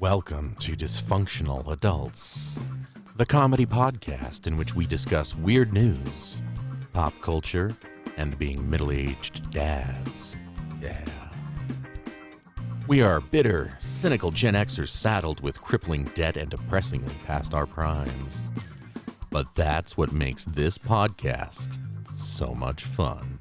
Welcome to Dysfunctional Adults, the comedy podcast in which we discuss weird news, pop culture, and being middle-aged dads. Yeah. We are bitter, cynical Gen Xers saddled with crippling debt and depressingly past our primes. But that's what makes this podcast so much fun.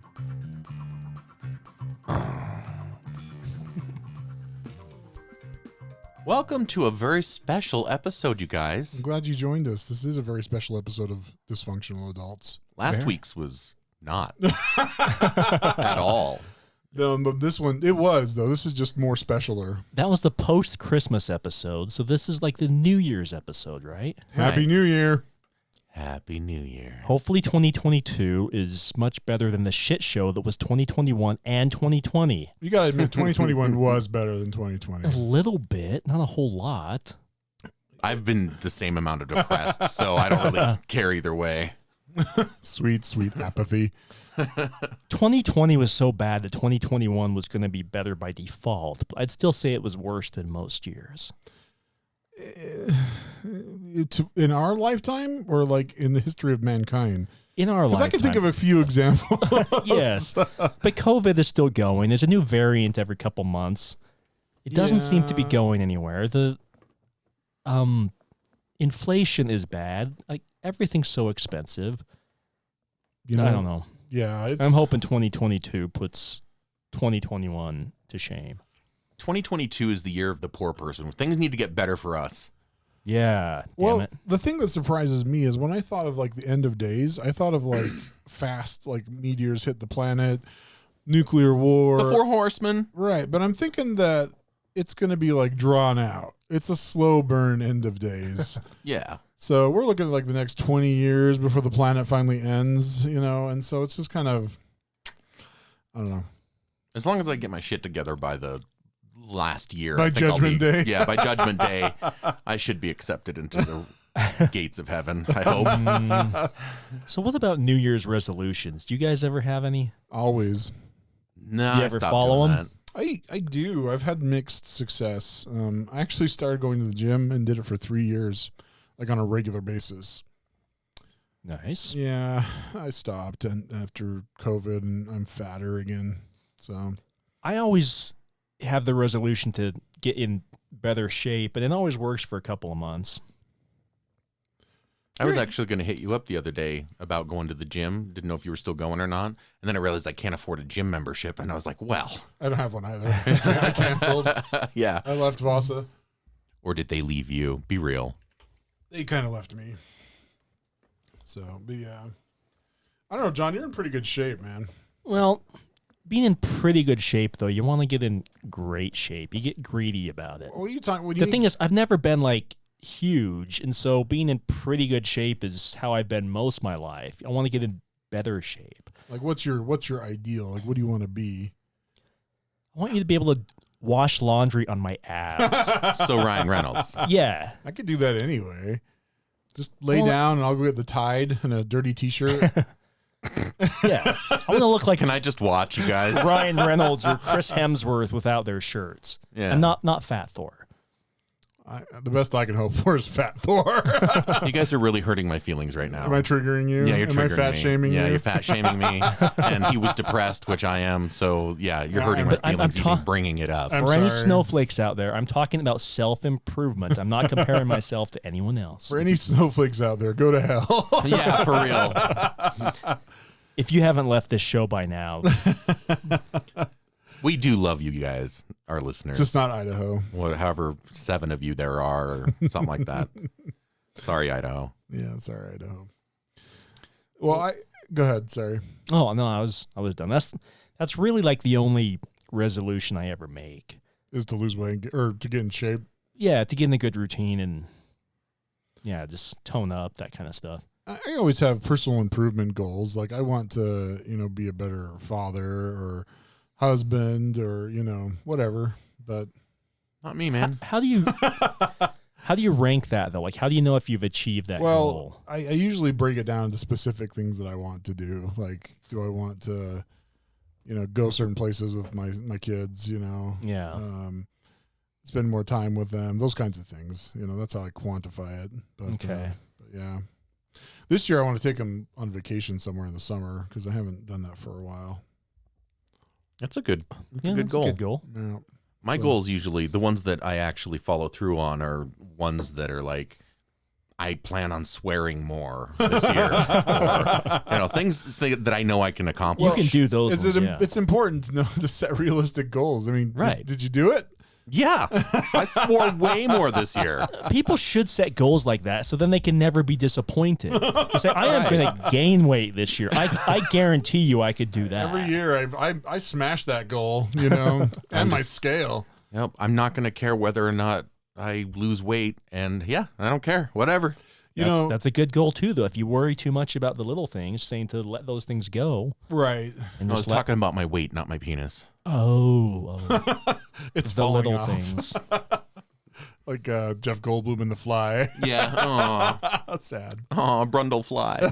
Welcome to a very special episode, you guys. I'm glad you joined us. This is a very special episode of Dysfunctional Adults. Last week's was not at all. But this one, it was, though. This is just more specialer. That was the post-Christmas episode, so this is like the New Year's episode, right? Happy New Year. Happy New Year. Hopefully 2022 is much better than the shit show that was 2021 and 2020. You got to admit, 2021 was better than 2020. A little bit, not a whole lot. I've been the same amount of depressed, so I don't really care either way. Sweet, sweet apathy. 2020 was so bad that 2021 was going to be better by default, but I'd still say it was worse than most years. In our lifetime or like in the history of mankind? In our lifetime. Because I can think of a few examples. Yes, but COVID is still going. There's a new variant every couple months. It doesn't seem to be going anywhere. The inflation is bad. Like everything's so expensive. You know, I don't know. Yeah, I'm hoping 2022 puts 2021 to shame. 2022 is the year of the poor person. Things need to get better for us. Yeah, well, damn it. the thing that surprises me is when I thought of like the end of days, I thought of like fast, like meteors hit the planet, nuclear war. The Four Horsemen. Right, but I'm thinking that it's going to be like drawn out. It's a slow burn end of days. Yeah. So we're looking at like the next 20 years before the planet finally ends, you know, and so it's just kind of, I don't know. As long as I get my shit together by the last year. By Judgment Day. Yeah, by Judgment Day, I should be accepted into the gates of heaven, I hope. So what about New Year's resolutions? Do you guys ever have any? Always. No, Do you I ever stopped follow doing them? that. I do. I've had mixed success. I actually started going to the gym and did it for 3 years, like on a regular basis. Nice. Yeah, I stopped after COVID and I'm fatter again. So I always have the resolution to get in better shape, but it always works for a couple of months. I was actually going to hit you up the other day about going to the gym. Didn't know if you were still going or not. And then I realized I can't afford a gym membership. And I was like, well. I don't have one either. I canceled. Yeah. I left Vasa. Or did they leave you? Be real. They kind of left me. So, but yeah. I don't know, John, you're in pretty good shape, man. Well, being in pretty good shape, though, you want to get in great shape. You get greedy about it. What are you talking? The thing is, I've never been like huge, and so being in pretty good shape is how I've been most of my life. I want to get in better shape. Like, what's your ideal? Like, what do you want to be? I want you to be able to wash laundry on my abs. So Ryan Reynolds. Yeah. I could do that anyway. Just lay down, and I'll go get the Tide and a dirty T-shirt. Yeah. I want to look like Can I just watch you guys? Ryan Reynolds or Chris Hemsworth without their shirts. Yeah. And not Fat Thor. The best I can hope for is Fat Thor. You guys are really hurting my feelings right now. Am I triggering you? Yeah, you're triggering Am I fat me. shaming you? Yeah, you're fat shaming me. And he was depressed, which I am. So, yeah, you're hurting my feelings even bringing it up. For any snowflakes out there, I'm talking about self-improvement. I'm not comparing myself to anyone else. For any snowflakes out there, go to hell. Yeah, for real. If you haven't left this show by now. We do love you guys, our listeners. Just not Idaho. However, 7 of you there are, or something like that. Sorry, Idaho. Yeah, sorry, Idaho. Well, go ahead. Sorry. Oh no, I was done. That's really like the only resolution I ever make Is to lose weight or to get in shape. Yeah, to get in a good routine and just tone up, that kind of stuff. I always have personal improvement goals. Like I want to, be a better father or husband or, whatever. But not me, man. How do you rank that though? Like, how do you know if you've achieved that goal? I usually break it down to specific things that I want to do. Like, do I want to, go certain places with my kids, Yeah. spend more time with them, those kinds of things. That's how I quantify it. But, Okay. but yeah. This year I want to take them on vacation somewhere in the summer because I haven't done that for a while. That's a good That's a good goal. Yeah. My goals usually, the ones that I actually follow through on are ones that are like, I plan on swearing more this year, or things that I know I can accomplish. You can do those. It's important to know to set realistic goals. I mean, right? Did you do it? Yeah, I swore way more this year. People should set goals like that so then they can never be disappointed. You say, I am going to gain weight this year. I guarantee you I could do that. Every year I smash that goal, and my scale. Yep, I'm not going to care whether or not I lose weight, and yeah, I don't care. Whatever. That's a good goal too, though. If you worry too much about the little things, saying to let those things go. Right. And I was talking about my weight, not my penis. Oh. It's the falling little off. things. Like Jeff Goldblum in The Fly. Yeah. Aw. That's sad. Aw, Brundle fly.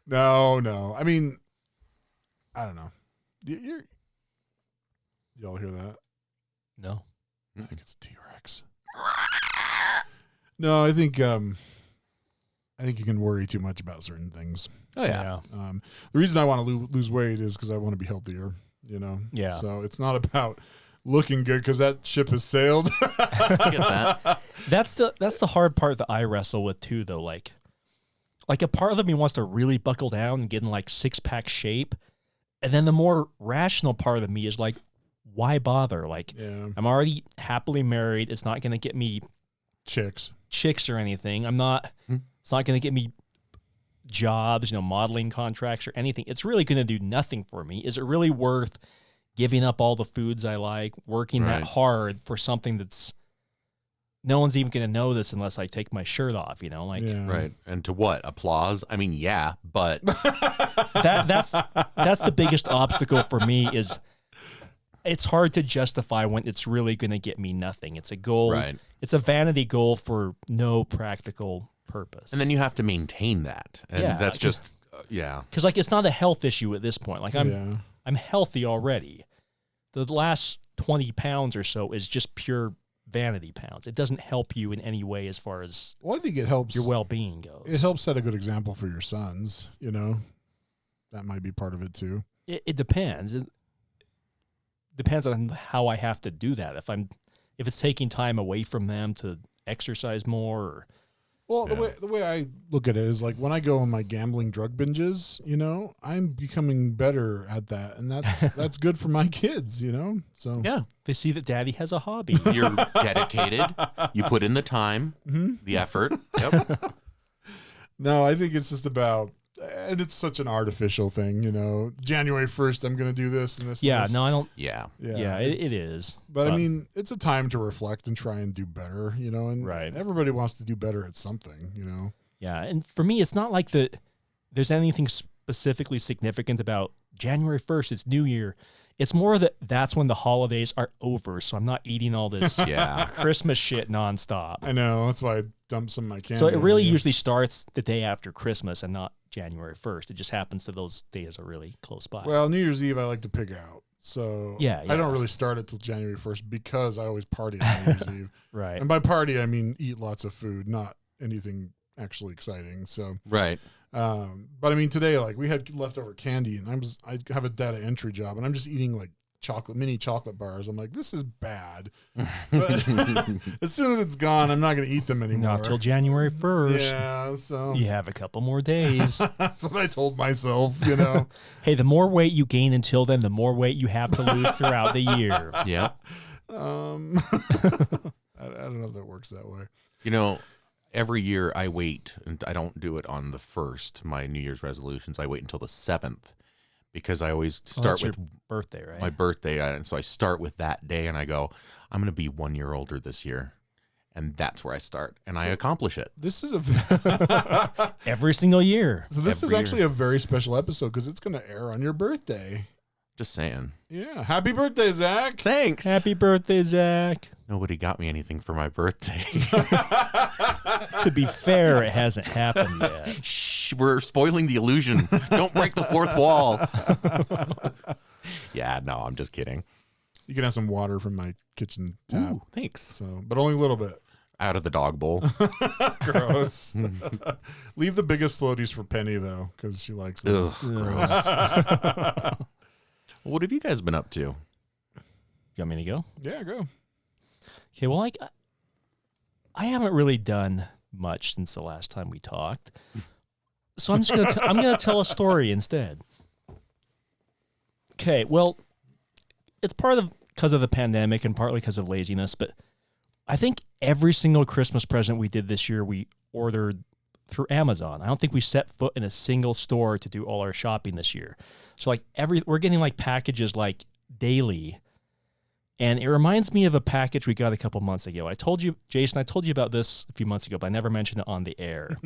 No. I mean, I don't know. Y'all hear that? No. I think it's T-Rex. No, I think you can worry too much about certain things. Oh yeah. The reason I want to lose weight is because I want to be healthier. Yeah. So it's not about looking good because that ship has sailed. I get that. That's the hard part that I wrestle with too, though. Like a part of me wants to really buckle down and get in like 6-pack shape, and then the more rational part of me is like, why bother? Like, Yeah. I'm already happily married. It's not going to get me Chicks. or anything. It's not going to get me jobs, modeling contracts or anything. It's really going to do nothing for me. Is it really worth giving up all the foods I like, working that hard for something that's no one's even going to know this unless I take my shirt off, Yeah. Right. And to what? Applause? I mean, yeah, but that's the biggest obstacle for me is it's hard to justify when it's really going to get me nothing. It's a goal. Right. It's a vanity goal for no practical purpose. And then you have to maintain that. And that's just because it's not a health issue at this point. Like I'm healthy already. The last 20 pounds or so is just pure vanity pounds. It doesn't help you in any way as far as I think it helps your well-being goes. It helps set a good example for your sons. That might be part of it too. It depends. It depends on how I have to do that. If it's taking time away from them to exercise more. The way I look at it is like when I go on my gambling drug binges, I'm becoming better at that, and that's good for my kids, So yeah, they see that Daddy has a hobby. You're dedicated. You put in the time, the effort. Yep. No, I think it's just about, and it's such an artificial thing, January 1st, I'm going to do this and this. Yeah, and this. no, I don't. Yeah. It is. But I mean, it's a time to reflect and try and do better, and Right. everybody wants to do better at something, Yeah, and for me, it's not like there's anything specifically significant about January 1st. It's New Year. It's more that that's when the holidays are over, so I'm not eating all this Christmas shit nonstop. I know. That's why I dumped some of my candy. So it really usually starts the day after Christmas and not January 1st. It just happens that those days are really close by. Well, New Year's Eve I like to pig out. So Yeah. I don't really start it till January 1st because I always party on New Year's Eve. Right. And by party, I mean eat lots of food, not anything actually exciting. So, Right. but I mean today, like we had leftover candy, and I have a data entry job, and I'm just eating like mini chocolate bars. I'm like, this is bad. But as soon as it's gone, I'm not going to eat them anymore. Not till January 1st. Yeah, so You have a couple more days. that's what I told myself. Hey, the more weight you gain until then, the more weight you have to lose throughout the year. Yeah. I don't know if that works that way. Every year I wait, and I don't do it on the 1st, my New Year's resolutions. I wait until the 7th because I always start with your birthday, right? my birthday. And so I start with that day and I go, I'm going to be 1 year older this year. And that's where I start. And I accomplish it. This is a Every single year. So this is Every actually a very special episode because it's going to air on your birthday. Just saying. Yeah. Happy birthday, Zach. Thanks. Happy birthday, Zach. Nobody got me anything for my birthday. To be fair, it hasn't happened yet. Shh, we're spoiling the illusion. Don't break the fourth wall. Yeah, no, I'm just kidding. You can have some water from my kitchen tap. Ooh, thanks. So, but only a little bit. Out of the dog bowl. Gross. Leave the biggest floaties for Penny though, because she likes them. Ugh, gross. What have you guys been up to? You want me to go? Yeah, go. Okay, well, I haven't really done much since the last time we talked, so I'm just gonna tell a story instead. Okay, well, it's because of the pandemic and partly because of laziness, but I think every single Christmas present we did this year we ordered through Amazon. I don't think we set foot in a single store to do all our shopping this year. So like we're getting like packages like daily. And it reminds me of a package we got a couple months ago. I told you, Jason, about this a few months ago, but I never mentioned it on the air.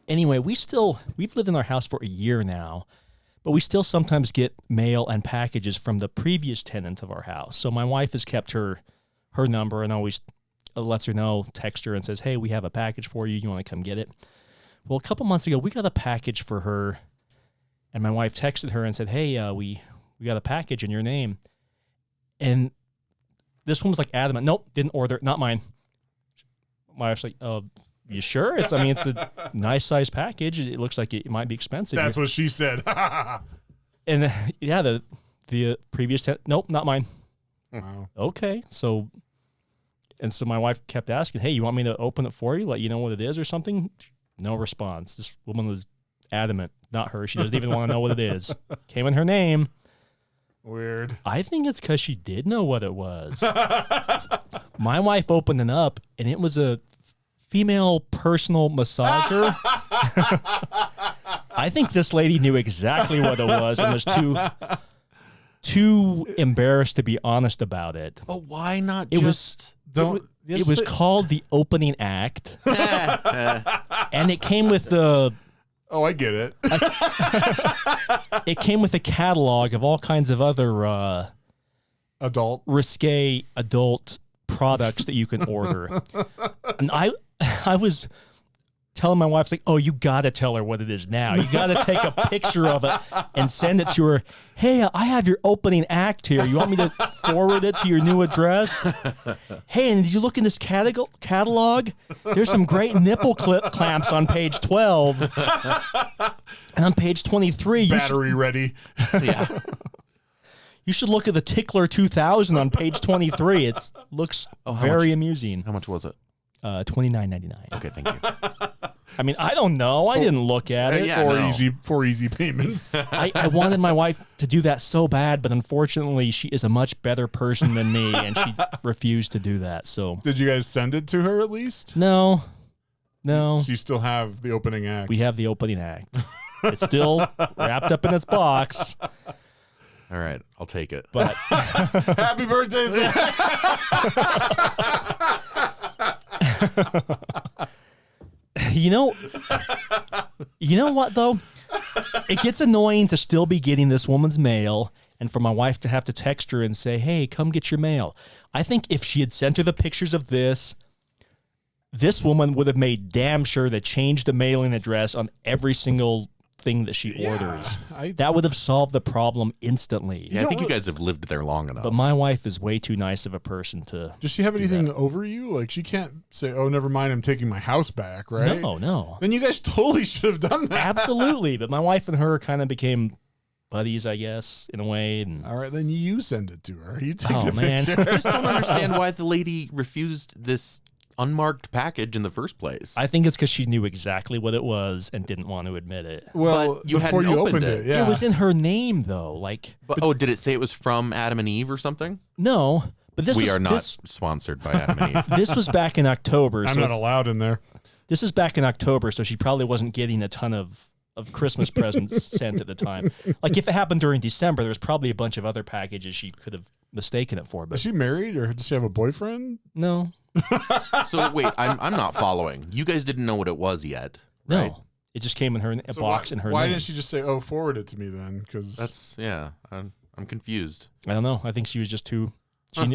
Anyway, we've lived in our house for a year now, but we still sometimes get mail and packages from the previous tenant of our house. So my wife has kept her number and always lets her know, text her and says, hey, we have a package for you. You want to come get it? Well, a couple months ago, we got a package for her, and my wife texted her and said, hey, we got a package in your name. And this one was like adamant. Nope, didn't order it. Not mine. My wife's like, you sure? It's a nice size package. It looks like it might be expensive. That's what she said. And yeah, the previous nope, not mine. Wow. Okay, so my wife kept asking, hey, you want me to open it for you, let you know what it is or something? No response. This woman was adamant. Not her. She doesn't even want to know what it is. Came in her name. Weird. I think it's because she did know what it was. My wife opened it up, and it was a female personal massager. I think this lady knew exactly what it was and was too embarrassed to be honest about it. But why not It just... it was called the opening act, and it came with the... Oh, I get it. It came with a catalog of all kinds of other risque adult products that you can order. And I was telling my wife, like, oh, you got to tell her what it is now. You got to take a picture of it and send it to her. Hey, I have your opening act here. You want me to forward it to your new address? Hey, and did you look in this catalog? There's some great nipple clamps on page 12. And on page 23, battery ready. Yeah. You should look at the Tickler 2000 on page 23. It looks very amusing. How much was it? $29.99. Okay, thank you. I mean, I don't know. I didn't look at it. Yeah, Four easy payments. I wanted my wife to do that so bad, but unfortunately, she is a much better person than me, and she refused to do that. So, Did you guys send it to her at least? no. So you still have the opening act. We have the opening act. It's still wrapped up in its box. All right, I'll take it. But Happy birthday, Zach. you know what though? It gets annoying to still be getting this woman's mail and for my wife to have to text her and say, hey, come get your mail. I think if she had sent her the pictures of this woman would have made damn sure to change the mailing address on every single thing that she orders. That would have solved the problem instantly. Yeah, I think you guys have lived there long enough. But my wife is way too nice of a person to... Does she have anything over you? Like, she can't say, oh, never mind, I'm taking my house back, right? No. Then you guys totally should have done that. Absolutely. But my wife and her kind of became buddies, I guess, in a way. And all right, then you send it to her. You take the man. picture. I just don't understand why the lady refused this unmarked package in the first place. I think it's because she knew exactly what it was and didn't want to admit it. Well, but you before hadn't you opened opened it. Yeah. It was in her name, though. But did it say it was from Adam and Eve or something? No, but We are not sponsored by Adam and Eve. This was back in October. I'm not allowed in there. This is back in October, so she probably wasn't getting a ton of Christmas presents sent at the time. Like, if it happened during December, there was probably a bunch of other packages she could have mistaken it for. But Is she married or does she have a boyfriend? no. So wait, I'm not following. You guys didn't know what it was yet, right? No. It just came in her box in her Why name. didn't she just say, oh, forward it to me then? Because I'm confused. I don't know. I think she was just too...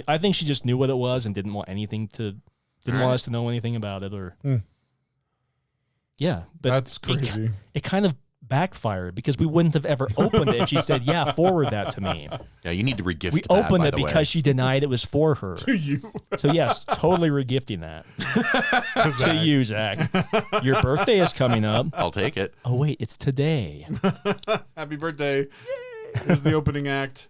I think she just knew what it was and didn't want us to know anything about it. Or Yeah, but that's crazy. It kind of backfired because we wouldn't have ever opened it if she said, "Yeah, forward that to me." Yeah, you need to regift We that, opened by it the way. because she denied it was for her. To you. So yes, totally regifting that to Zach. you, Zach. Your birthday is coming up. I'll take it. Oh wait, it's today. Happy birthday. Here's the opening act.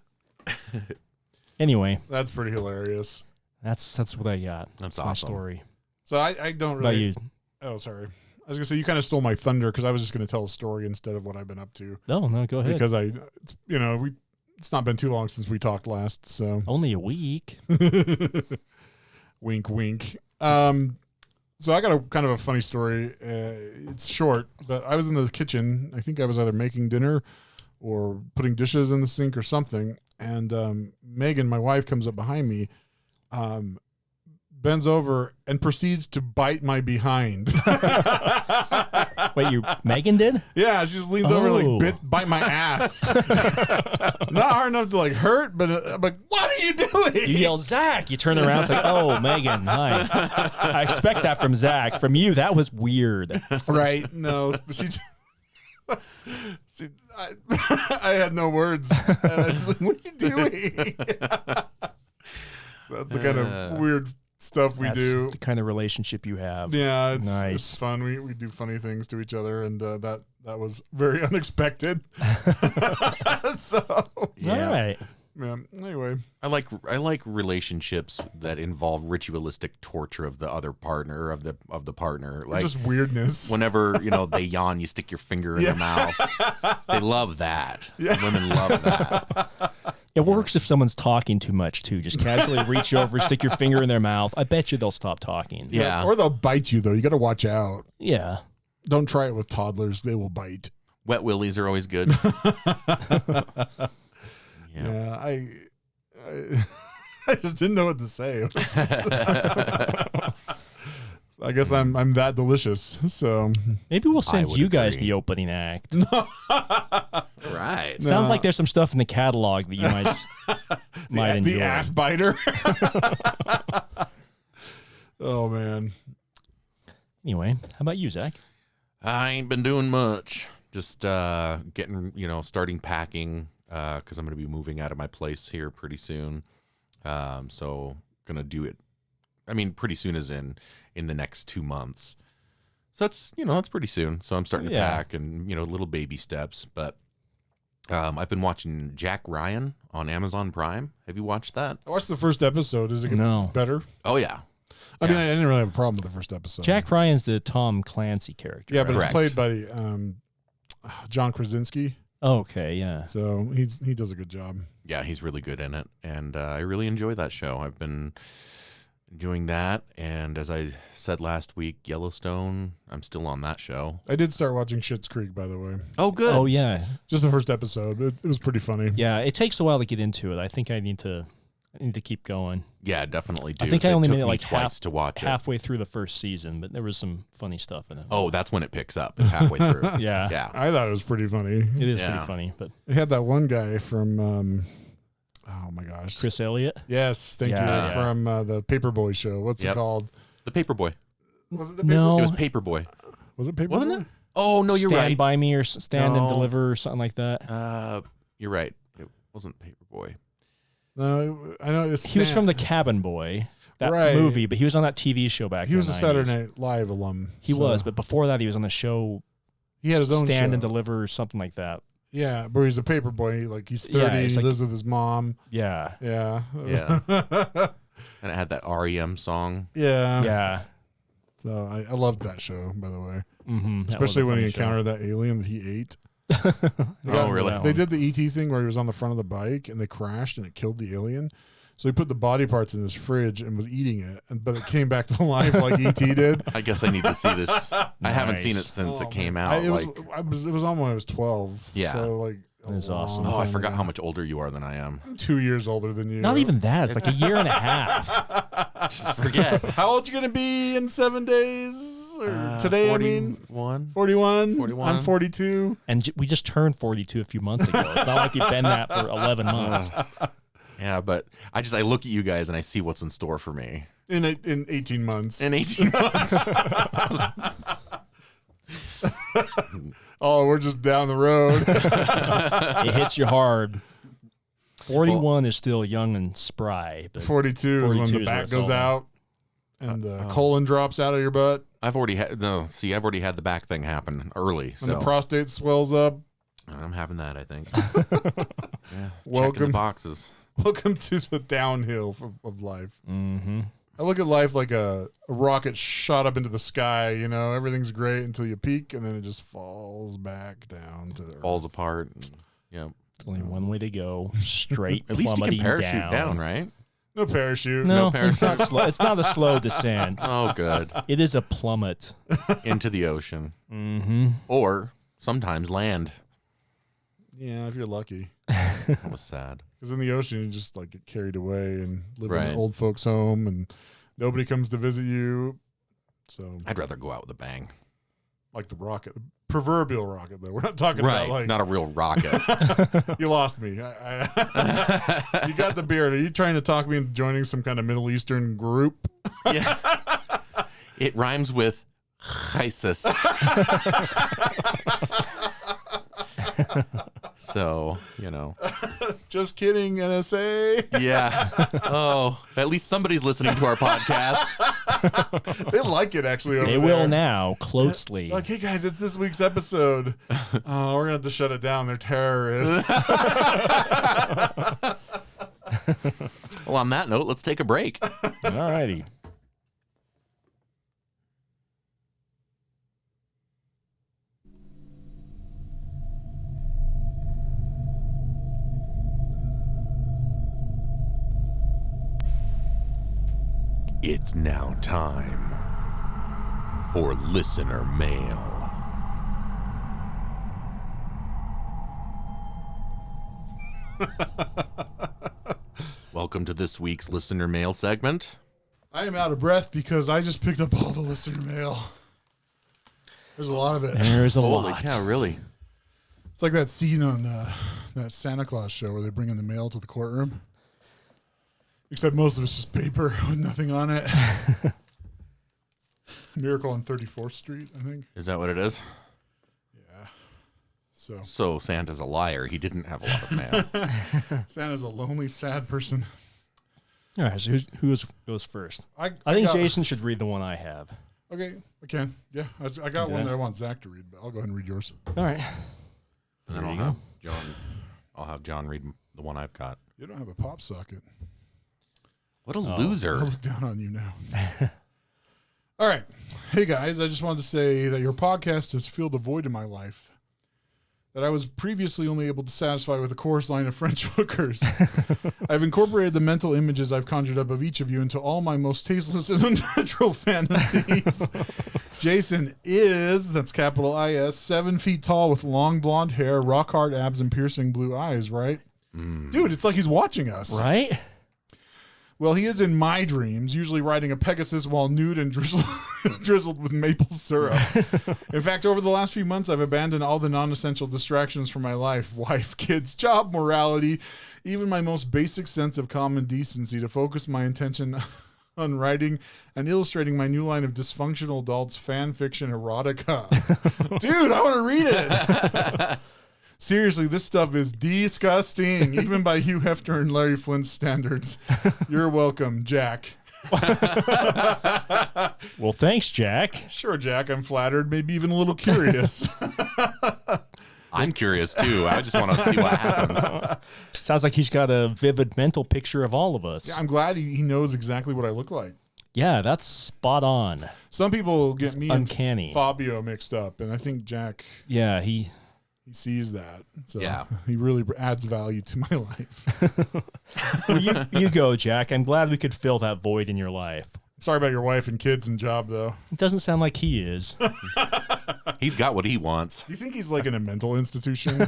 Anyway, That's pretty hilarious. that's what I got. That's My awesome. story. So I don't What about really. you? Oh, sorry. I was gonna say you kind of stole my thunder because I was just gonna tell a story instead of what I've been up to No, go ahead. because it's not been too long since we talked last. So Only a week. wink, wink. So I got a kind of a funny story. It's short, but I was in the kitchen. I think I was either making dinner or putting dishes in the sink or something. And Megan, my wife, comes up behind me, bends over and proceeds to bite my behind. Wait, Megan did? Yeah, she just leans over Oh. and bite my ass. Not hard enough to hurt, but I'm like, what are you doing? You yell, Zach. You turn around. It's like, oh, Megan. Hi. I expect that from Zach. From you, that was weird. Right? No, I had no words. And I was like, what are you doing? So that's the kind of weird stuff we That's do. the kind of relationship you have. Yeah, it's Nice. fun. We do funny things to each other, and that was very unexpected. So Yeah. All right. yeah. Anyway, I like relationships that involve ritualistic torture of the other partner of the partner. Like just weirdness. whenever they yawn, you stick your finger in their mouth. They love that. Yeah. Women love that. It works if someone's talking too much, too. Just casually reach over, stick your finger in their mouth. I bet you they'll stop talking. Yeah. Or they'll bite you though. You got to watch out. Yeah. Don't try it with toddlers. They will bite. Wet willies are always good. Yeah, I just didn't know what to say. I guess I'm that delicious. So Maybe we'll send would you guys agree. the opening act. Right. Sounds like there's some stuff in the catalog that you might enjoy. the ass biter. Oh man. Anyway, how about you, Zach? I ain't been doing much. Just getting, starting packing because I'm going to be moving out of my place here pretty soon. So going to do it. I mean, pretty soon as in the next 2 months. So that's, that's pretty soon. So I'm starting to Yeah. pack and, little baby steps. But I've been watching Jack Ryan on Amazon Prime. Have you watched that? I watched the first episode. Is it getting No. better? Oh, yeah. I mean, I didn't really have a problem with the first episode. Jack Ryan's the Tom Clancy character. Yeah, but right? it's played by John Krasinski. Okay, yeah. So he does a good job. Yeah, he's really good in it. And I really enjoy that show. I've been enjoying that. And as I said last week, Yellowstone, I'm still on that show. I did start watching Schitt's Creek, by the way. Oh, good. Oh, yeah. Just the first episode. It was pretty funny. Yeah, it takes a while to get into it. I think I need to keep going. Yeah, definitely do. I think I only took made it me like twice to watch it. halfway through the first season, but there was some funny stuff in it. Oh, that's when it picks up. It's halfway through. Yeah. Yeah. I thought it was pretty funny. It is Yeah. pretty funny, but It had that one guy from, oh my gosh. Chris Elliott? Yes, thank Yeah. you. From the Paperboy show. What's it Yep. called? The Paperboy. Was it the No. It was Paperboy. Was it Paperboy? Wasn't it? Oh, no, you're Stand right. by me or stand and No. deliver or something like that. You're right. It wasn't Paperboy. No, I know. It's He was from the Cabin Boy, that Right. movie, but he was on that TV show back He in was the a 90s. Saturday Night Live alum. He so was, but before that, he was on the show he had his own Stand show. and Deliver or something like that. Yeah, but he's a paperboy. Like he's 30. Yeah, he's he like- lives with his mom. Yeah. Yeah. Yeah. And it had that REM song. yeah. Yeah. So I loved that show, by the way. Mm-hmm. Especially when he encountered that alien that he ate. Oh, really? They did the ET thing where he was on the front of the bike and they crashed and it killed the alien. So he put the body parts in his fridge and was eating it, but it came back to life like ET did. I guess I need to see this. I haven't seen it Nice. since Oh, it came man. out. It was on when I was 12. Yeah. So like That's a long awesome. Oh, I time forgot ago. how much older you are than I am. I'm 2 years older than you. Not even that. It's like a year and a half. Just forget. How old you gonna be in 7 days? Or today, I mean, 41. 41. 41. I'm 42. And we just turned 42 a few months ago. It's not like you've been that for 11 months. Yeah, but I look at you guys and I see what's in store for me In 18 months. in 18 months. Oh, we're just down the road. It hits you hard. 41 is still young and spry. But 42 is when the back goes out and the colon drops out of your butt. I've already had I've already had the back thing happen early. And So the prostate swells up. I'm having that, I think. Yeah. Welcome. Checking the boxes. Welcome to the downhill of life. Mm-hmm. I look at life like a rocket shot up into the sky. You know, everything's great until you peak, and then it just falls back down to the Falls earth. apart. And, yeah. It's only one way to go. Straight At least you plummeting can parachute down, right? No parachute. No, parachute. it's not slow. It's not a slow descent. Oh, good. It is a plummet. Into the ocean. Mm-hmm. Or sometimes land. Yeah, if you're lucky. That was sad. Because in the ocean, you just like get carried away and live in Right. an old folks' home, and nobody comes to visit you. So, I'd rather go out with a bang. like the rocket, the proverbial rocket, though. We're not talking Right. about like Not a real rocket. you lost me. You got the beard. Are you trying to talk me into joining some kind of Middle Eastern group? Yeah. It rhymes with ISIS. So, you know. Just kidding, NSA. Yeah. Oh, at least somebody's listening to our podcast. They like it actually. Over They there. will now, closely. Like, hey guys, it's this week's episode. Oh, we're gonna have to shut it down. They're terrorists. Well, on that note, let's take a break. All righty. It's now time for listener mail. Welcome to this week's listener mail segment. I am out of breath because I just picked up all the listener mail. There's a lot of it. There's a Holy lot. cow, really? It's like that scene on that Santa Claus show where they bring in the mail to the courtroom. Except most of it's just paper with nothing on it. Miracle on 34th Street, I think. Is that what it is? Yeah. So Santa's a liar. He didn't have a lot of mail. Santa's a lonely, sad person. All right, so who goes first? I think got- Jason should read the one I have. Okay, I can. Yeah, I got Do one that. that I want Zach to read, but I'll go ahead and read yours. All right. And then There I'll you have John. I'll have John read the one I've got. You don't have a pop socket. What a I'll loser! look down on you now. All right. Hey, guys, I just wanted to say that your podcast has filled a void in my life that I was previously only able to satisfy with a chorus line of French hookers. I've incorporated the mental images I've conjured up of each of you into all my most tasteless and unnatural fantasies. Jason is, that's capital I-S, 7 feet tall with long blonde hair, rock hard abs, and piercing blue eyes, right? Dude, it's like he's watching us. Right? Well, he is in my dreams, usually riding a Pegasus while nude and drizzled with maple syrup. In fact, over the last few months, I've abandoned all the non-essential distractions from my life, wife, kids, job, morality, even my most basic sense of common decency to focus my attention on writing and illustrating my new line of dysfunctional adults fan fiction erotica. Dude, I want to read it. Seriously, this stuff is disgusting, even by Hugh Hefner and Larry Flint's standards. You're welcome, Jack. Well, thanks, Jack. Sure, Jack, I'm flattered, maybe even a little curious. I'm curious too. I just want to see what happens. Sounds like he's got a vivid mental picture of all of us. Yeah, I'm glad he knows exactly what I look like. Yeah, that's spot on. Some people get me uncanny. and Fabio mixed up, and I think Jack, Yeah, he sees that. So Yeah. he really adds value to my life. well, you go, Jack. I'm glad we could fill that void in your life. Sorry about your wife and kids and job, though. It doesn't sound like he is. He's got what he wants. Do you think he's like in a mental institution? I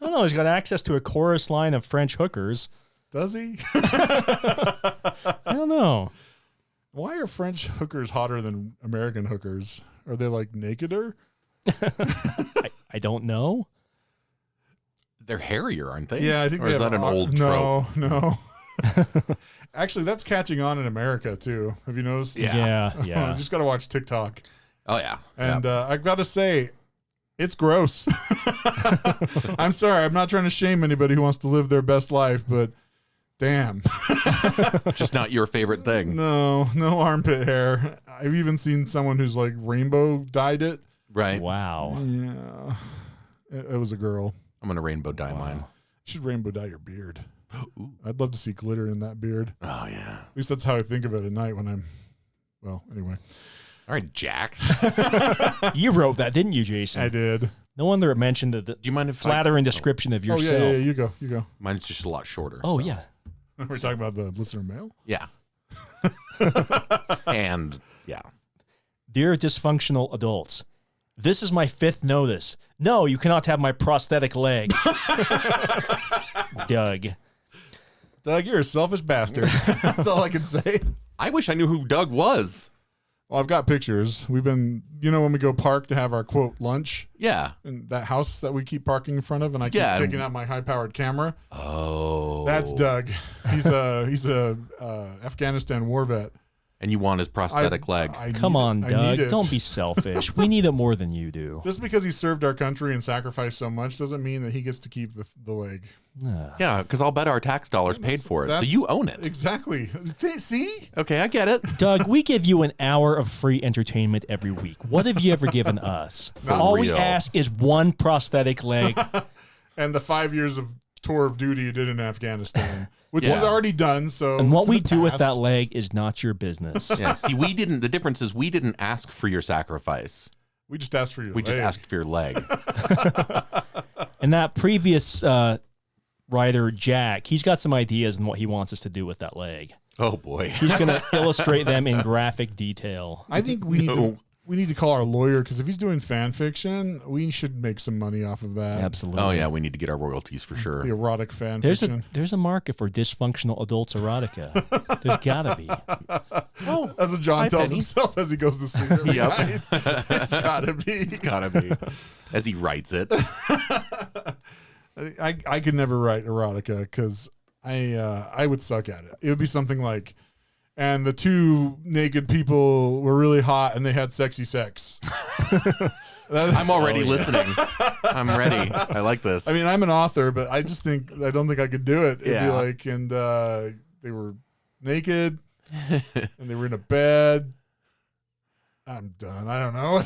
don't know. He's got access to a chorus line of French hookers. Does he? I don't know. Why are French hookers hotter than American hookers? Are they like nakeder? I don't know. They're hairier, aren't they? Yeah, I think Or they is have that an old trope? No. Actually, that's catching on in America too. Have you noticed? Yeah. Yeah. You just got to watch TikTok. Oh yeah. And I've got to say, It's gross. I'm sorry. I'm not trying to shame anybody who wants to live their best life, but damn. Just not your favorite thing. No armpit hair. I've even seen someone who's like rainbow dyed it. Right. Wow. Yeah. It was a girl. I'm going to rainbow dye mine. You should rainbow dye your beard. Ooh. I'd love to see glitter in that beard. Oh, yeah. At least that's how I think of it at night when I'm, well, anyway. All right, Jack. You wrote that, didn't you, Jason? I did. No wonder it mentioned the Do you mind if flattering description of yourself. Oh, yeah, you go. Mine's just a lot shorter. Oh, so. yeah. We're talking about the listener mail? Yeah. And, yeah. Dear dysfunctional adults, this is my 5th notice. No, you cannot have my prosthetic leg. Doug. Doug, you're a selfish bastard. That's all I can say. I wish I knew who Doug was. Well, I've got pictures. We've been, when we go park to have our, quote, lunch Yeah. in that house that we keep parking in front of, and I keep taking out my high-powered camera. Oh. That's Doug. He's a Afghanistan war vet. And you want his prosthetic leg. Come on, Doug. Don't be selfish. We need it more than you do. Just because he served our country and sacrificed so much doesn't mean that he gets to keep the leg. Yeah, because I'll bet our tax dollars paid for it. So you own it. Exactly. See? Okay, I get it. Doug, we give you an hour of free entertainment every week. What have you ever given us? For All we real. ask is one prosthetic leg. And the 5 years of tour of duty you did in Afghanistan, which Yeah. is already done. So And what it's in we the do with past. that leg is not your business. Yeah, see, the difference is we didn't ask for your sacrifice. We just asked for your We just leg. asked for your leg. And that previous writer, Jack, he's got some ideas on what he wants us to do with that leg. Oh, boy. He's going to illustrate them in graphic detail. I think we need to call our lawyer, because if he's doing fan fiction, we should make some money off of that. Absolutely. Oh, yeah, we need to get our royalties for sure. The erotic fan There's fiction. there's a market for dysfunctional adults erotica. There's gotta be. Oh, That's what John hi, tells Penny. himself as he goes to sleep every Yep. night. It's gotta be. It's gotta be. As he writes it. I could never write erotica because I would suck at it. It would be something like, and the two naked people were really hot and they had sexy sex. I'm already yeah. listening. I'm ready. I like this. I mean, I'm an author, but I don't think I could do it. It'd be Yeah. like, and they were naked and they were in a bed. I'm done. I don't know.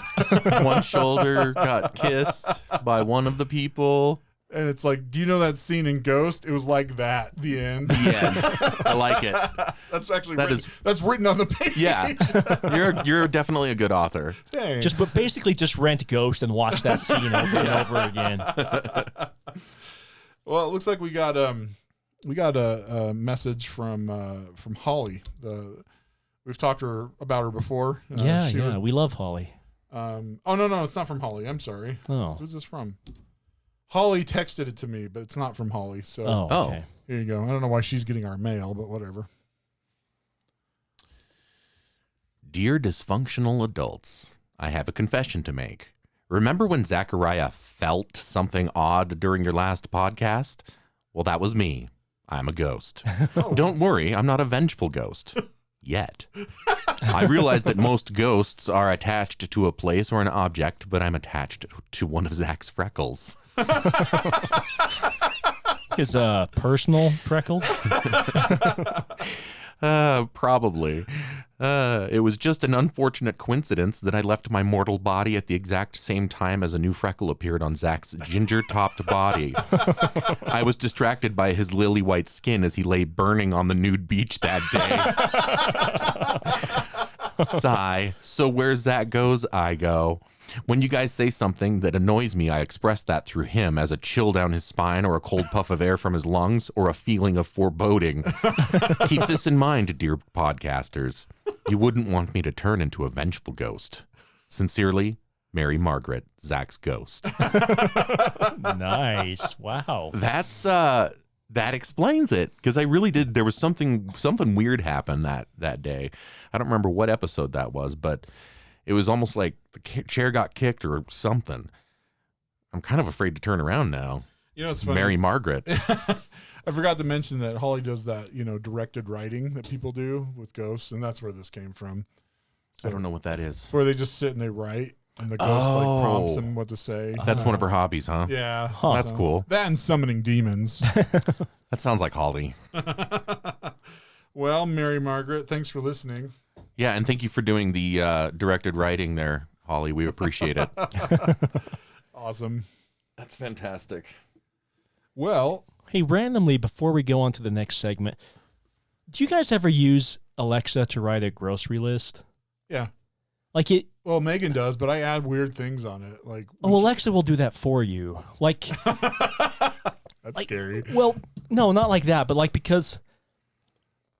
One shoulder got kissed by one of the people. And it's like, do you know that scene in Ghost? It was like that. The end. Yeah, I like it. That's actually That written, that's written on the page. Yeah, you're definitely a good author. Thanks. Just rent Ghost and watch that scene over and over again. Well, it looks like we got a message from Holly. We've talked to her about her before. We love Holly. Oh no, it's not from Holly. I'm sorry. Oh. Who's this from? Holly texted it to me, but it's not from Holly. So Okay. here you go. I don't know why she's getting our mail, but whatever. Dear dysfunctional adults, I have a confession to make. Remember when Zachariah felt something odd during your last podcast? Well, that was me. I'm a ghost. Don't worry, I'm not a vengeful ghost. Yet. I realize that most ghosts are attached to a place or an object, but I'm attached to one of Zach's freckles. His personal freckles? Probably. It was just an unfortunate coincidence that I left my mortal body at the exact same time as a new freckle appeared on Zach's ginger-topped body. I was distracted by his lily-white skin as he lay burning on the nude beach that day. Sigh. So where Zach goes, I go. When you guys say something that annoys me, I express that through him as a chill down his spine or a cold puff of air from his lungs or a feeling of foreboding. Keep this in mind, dear podcasters. You wouldn't want me to turn into a vengeful ghost. Sincerely, Mary Margaret, Zach's ghost. Nice. Wow. That's that explains it, because I really did. There was something weird happened that day. I don't remember what episode that was, but it was almost like the chair got kicked or something. I'm kind of afraid to turn around now. You know, it's funny. Mary Margaret. I forgot to mention that Holly does that, directed writing that people do with ghosts, and that's where this came from. I don't know what that is. Where they just sit and they write. And the ghost like prompts him what to say. That's one of her hobbies, huh? Yeah. That's cool. That and summoning demons. That sounds like Holly. Well, Mary Margaret, thanks for listening. Yeah, and thank you for doing the directed writing there, Holly. We appreciate it. Awesome. That's fantastic. Well, Hey, randomly, before we go on to the next segment, do you guys ever use Alexa to write a grocery list? yeah. Like it. Well, Megan does, but I add weird things on it. Like, Oh, Alexa will do that for you. Like, that's scary. well, no, not like that, but like because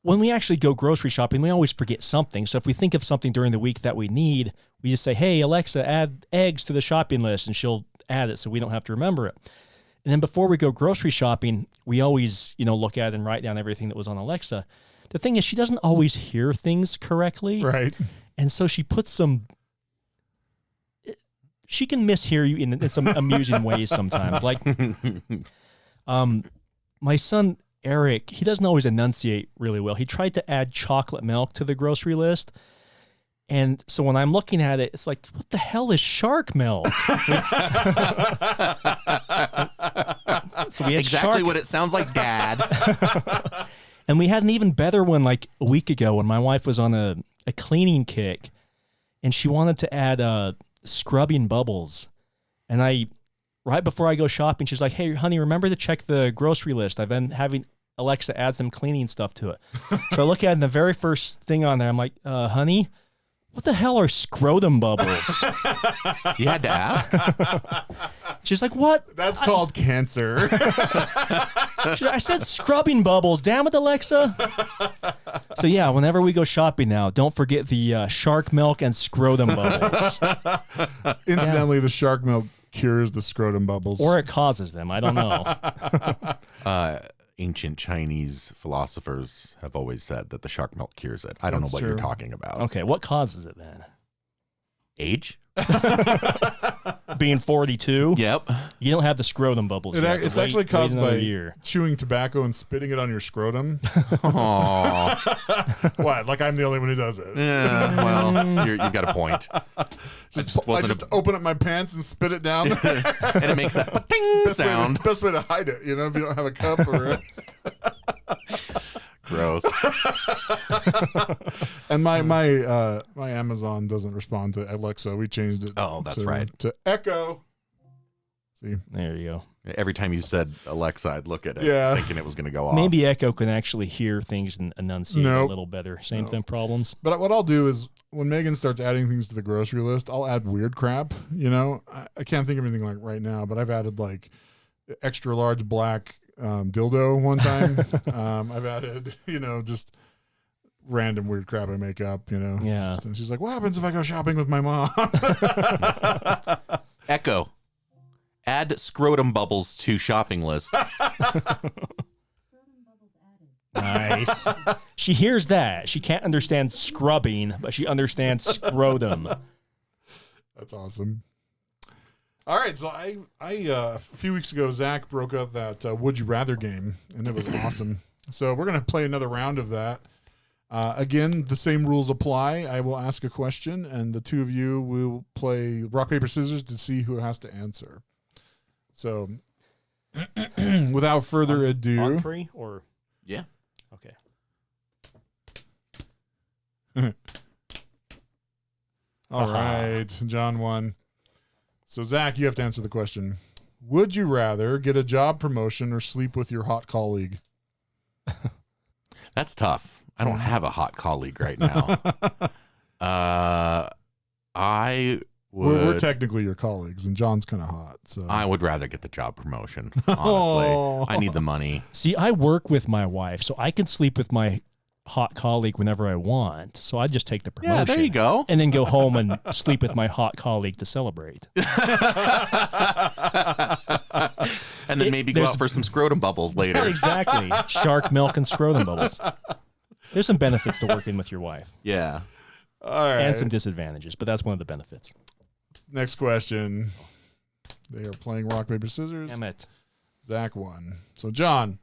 when we actually go grocery shopping, we always forget something. So if we think of something during the week that we need, we just say, "Hey, Alexa, add eggs to the shopping list," and she'll add it, so we don't have to remember it. And then before we go grocery shopping, we always, look at and write down everything that was on Alexa. The thing is, she doesn't always hear things correctly. Right. And so she puts she can mishear you in some amusing ways sometimes. Like, my son, Eric, he doesn't always enunciate really well. He tried to add chocolate milk to the grocery list. And so when I'm looking at it, it's like, what the hell is shark milk? So we had Exactly what it sounds like, Dad. And we had an even better one like a week ago when my wife was on a cleaning kick and she wanted to add scrubbing bubbles. And right before I go shopping, she's like, "Hey, honey, remember to check the grocery list. I've been having Alexa add some cleaning stuff to it." So I look at it and the very first thing on there, I'm like, "Honey, what the hell are scrotum bubbles?" You had to ask? She's like, "What?" That's called cancer. I said scrubbing bubbles. Damn it, Alexa. So yeah, whenever we go shopping now, don't forget the shark milk and scrotum bubbles. Incidentally, the shark milk cures the scrotum bubbles. Or it causes them. I don't know. Ancient Chinese philosophers have always said that the shark milk cures it. I don't That's know what true. you're talking about. Okay, what causes it then? Age? Being 42? Yep. You don't have the scrotum bubbles yet. It's Wait- actually wait caused another by year. chewing tobacco and spitting it on your scrotum. Aww. What? Like I'm the only one who does it. Yeah, well, you've got a point. I wasn't just open up my pants and spit it down there. And it makes that pa-ting sound. Best way to hide it, if you don't have a cup or. Gross. And my Amazon doesn't respond to Alexa. We changed it. Oh, that's right. To Echo. See, There you go. Every time you said Alexa, I'd look at it Yeah. thinking it was going to go off. Maybe Echo can actually hear things and enunciate a Nope. little better. Same No. thing problems. but what I'll do is when Megan starts adding things to the grocery list, I'll add weird crap. I can't think of anything like right now, but I've added like extra large black dildo one time. I've added, just random weird crap I make up, Yeah. And she's like, "What happens if I go shopping with my mom?" Echo. Add scrotum bubbles to shopping list. Nice. She hears that. She can't understand scrubbing, but she understands scrotum. That's awesome. All right, so I a few weeks ago, Zach broke up that Would You Rather game, and it was awesome. So we're going to play another round of that. Again, the same rules apply. I will ask a question, and the two of you will play rock, paper, scissors to see who has to answer. So without further ado. On free or? Yeah. Okay. All right, John won. So, Zach, you have to answer the question. Would you rather get a job promotion or sleep with your hot colleague? That's tough. I don't have a hot colleague right now. I would. We're technically your colleagues, and John's kind of hot. So I would rather get the job promotion. Honestly, Oh. I need the money. See, I work with my wife, so I can sleep with my hot colleague whenever I want. So I'd just take the promotion. Yeah, there you go. And then go home and sleep with my hot colleague to celebrate. And then maybe go out for some scrotum bubbles later. Exactly. Shark milk and scrotum bubbles. There's some benefits to working with your wife. Yeah. all right. And some disadvantages, but that's one of the benefits. Next question. They are playing rock, paper, scissors. Damn it. Zach won. So, John,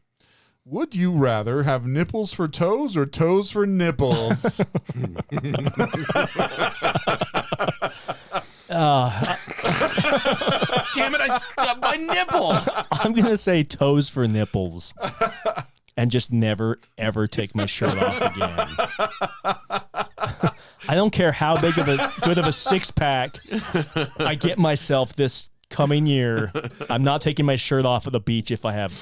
would you rather have nipples for toes or toes for nipples? Damn it, I stubbed my nipple. I'm going to say toes for nipples and just never, ever take my shirt off again. I don't care how good of a six-pack I get myself this coming year. I'm not taking my shirt off at the beach if I have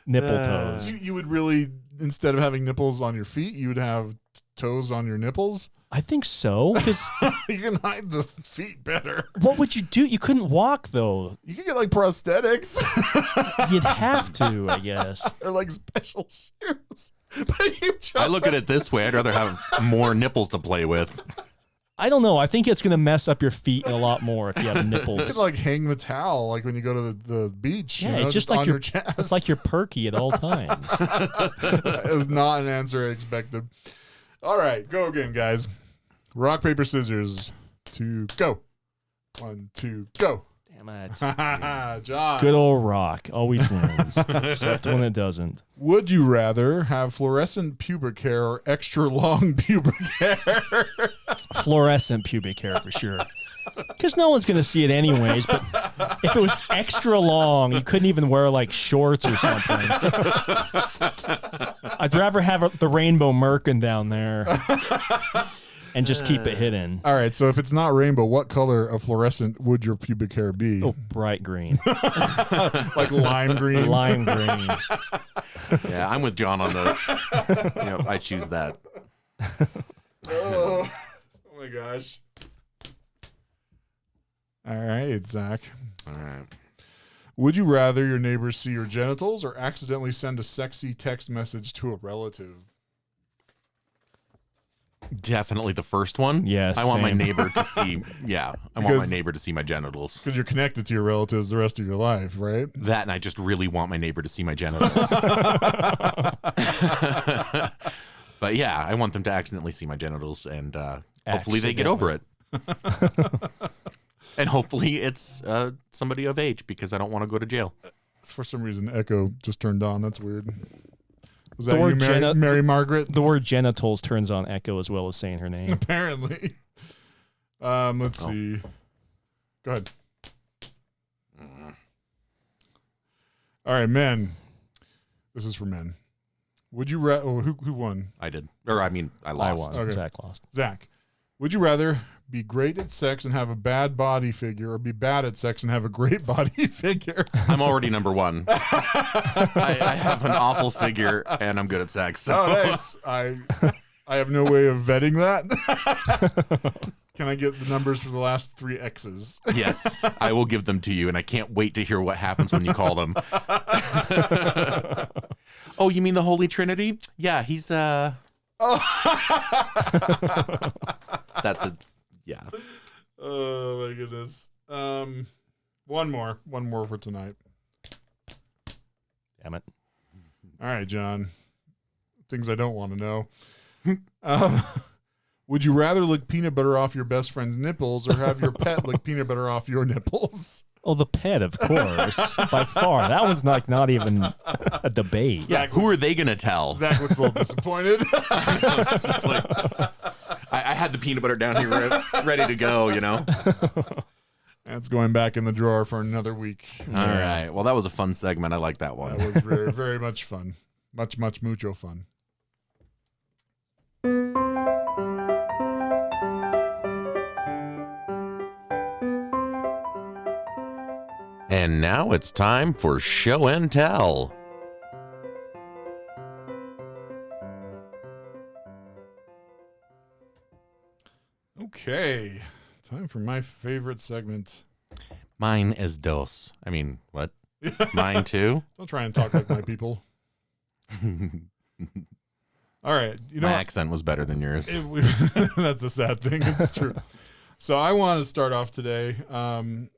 nipple toes. You would really, instead of having nipples on your feet, you would have toes on your nipples? I think so. Because you can hide the feet better. what would you do? You couldn't walk, though. You could get like prosthetics. You'd have to, I guess. Or like special shoes. But you I look at it this way. I'd rather have more nipples to play with. I don't know. I think it's going to mess up your feet a lot more if you have You nipples. could like hang the towel like when you go to the beach. Yeah, you know, it's just like on your your chest. It's like you're perky at all times. That is not an answer I expected. All right, go again, guys. Rock, paper, scissors. To go. 1, 2, go. Damn it. John. Good old rock always wins, except when it doesn't. Would you rather have fluorescent pubic hair or extra long pubic hair? Fluorescent pubic hair for sure. Because no one's going to see it anyways, but if it was extra long, you couldn't even wear like shorts or something. I'd rather have the rainbow merkin down there and just keep it hidden. All right, so if it's not rainbow, what color of fluorescent would your pubic hair be? Oh, bright green. Like lime green? Lime green. Yeah, I'm with John on this. I choose that. Oh my gosh. All right, Zach. All right. Would you rather your neighbors see your genitals or accidentally send a sexy text message to a relative? Definitely the first one. Yes, I want my same. neighbor to see. Yeah, I want my neighbor to see my genitals. Because you're connected to your relatives the rest of your life, right? That, and I just really want my neighbor to see my genitals. But yeah, I want them to accidentally see my genitals, and hopefully they get over it. And hopefully it's somebody of age, because I don't want to go to jail. For some reason, Echo just turned on. That's weird. Was The that you, word Mary Margaret? The word genitals turns on Echo as well as saying her name. Apparently. Let's see. Go ahead. All right, men. This is for men. Would you rather? Oh, who won? I did. Or, I mean, I I lost. won. Okay. Zach lost. Zach. Would you rather be great at sex and have a bad body figure, or be bad at sex and have a great body figure? I'm already number one. I have an awful figure, and I'm good at sex. So. Oh, nice. I have no way of vetting that. Can I get the numbers for the last 3 X's? Yes, I will give them to you, and I can't wait to hear what happens when you call them. Oh, you mean the Holy Trinity? Yeah, he's That's a yeah. Oh my goodness. One more for tonight. Damn it. All right, John. Things I don't want to know. Would you rather lick peanut butter off your best friend's nipples or have your pet lick peanut butter off your nipples? Oh, the pet, of course. By far. That one's not even a debate. Yeah, who are they gonna tell? Zach looks a little disappointed. Just like, I had the peanut butter down here ready to go, That's going back in the drawer for another week. All right. Well, that was a fun segment. I like that one. That was very, very much fun. Mucho fun. And now it's time for show and tell. Okay. Time for my favorite segment. Mine is dos. I mean, what? Mine too? Don't try and talk like my people. All right. My accent was better than yours. That's the sad thing. It's true. So I want to start off today, and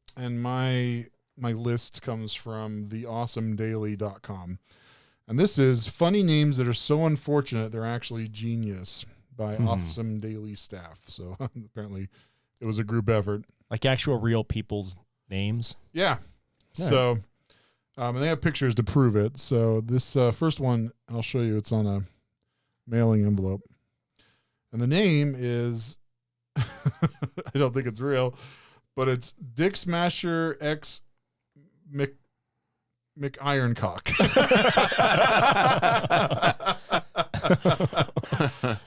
my list comes from theawesomedaily.com. And this is funny names that are so unfortunate they're actually genius by Awesome Daily staff. So apparently it was a group effort. Like actual real people's names? Yeah. All So, and they have pictures to prove it. So this first one, I'll show you. It's on a mailing envelope. And the name is, I don't think it's real, but it's Dick Smasher X McIroncock.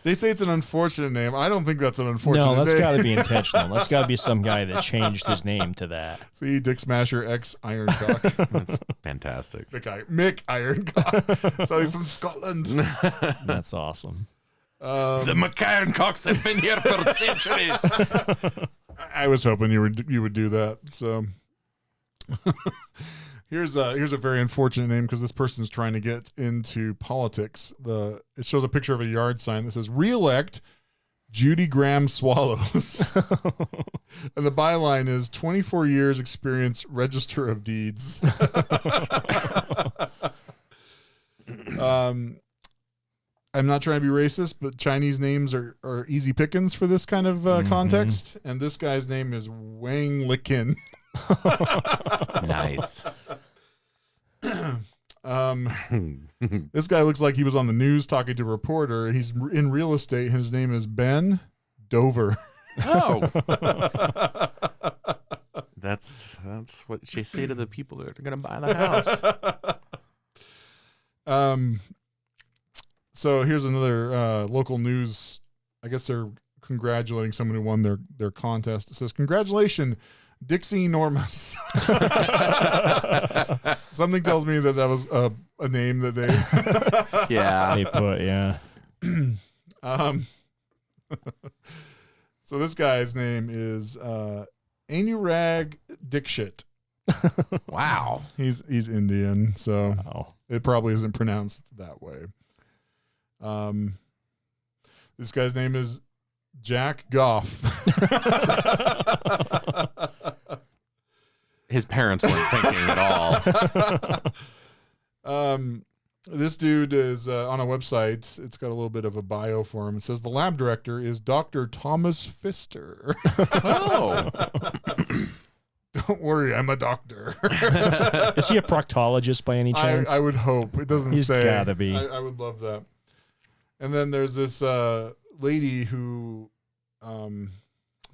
They say it's an unfortunate name. I don't think that's an unfortunate name. No, that's got to be intentional. That's got to be some guy that changed his name to that. See, Dick Smasher X Ironcock. That's fantastic. Mick Ironcock. So he's from Scotland. That's awesome. The McIroncocks have been here for centuries. I was hoping you would do that. So here's a very unfortunate name because this person is trying to get into politics. It shows a picture of a yard sign that says "Re-elect Judy Graham Swallows," and the byline is 24 years experience, Register of Deeds. I'm not trying to be racist, but Chinese names are easy pickings for this kind of context. And this guy's name is Wang Likin. Nice. This guy looks like he was on the news talking to a reporter. He's in real estate. His name is Ben Dover. Oh. That's what they say to the people that are going to buy the house. So here's another local news. I guess they're congratulating someone who won their contest. It says, "Congratulations, Dixie Normus." Something tells me that was a name that they they put, yeah. So this guy's name is Anurag Dikshit. Wow. He's Indian, so Wow. it probably isn't pronounced that way. This guy's name is Jack Goff. His parents weren't thinking at all. This dude is on a website. It's got a little bit of a bio for him. It says the lab director is Dr. Thomas Pfister. Oh. Don't worry, I'm a doctor. Is he a proctologist by any chance? I would hope. It doesn't He's say. gotta be. I would love that. And then there's this lady who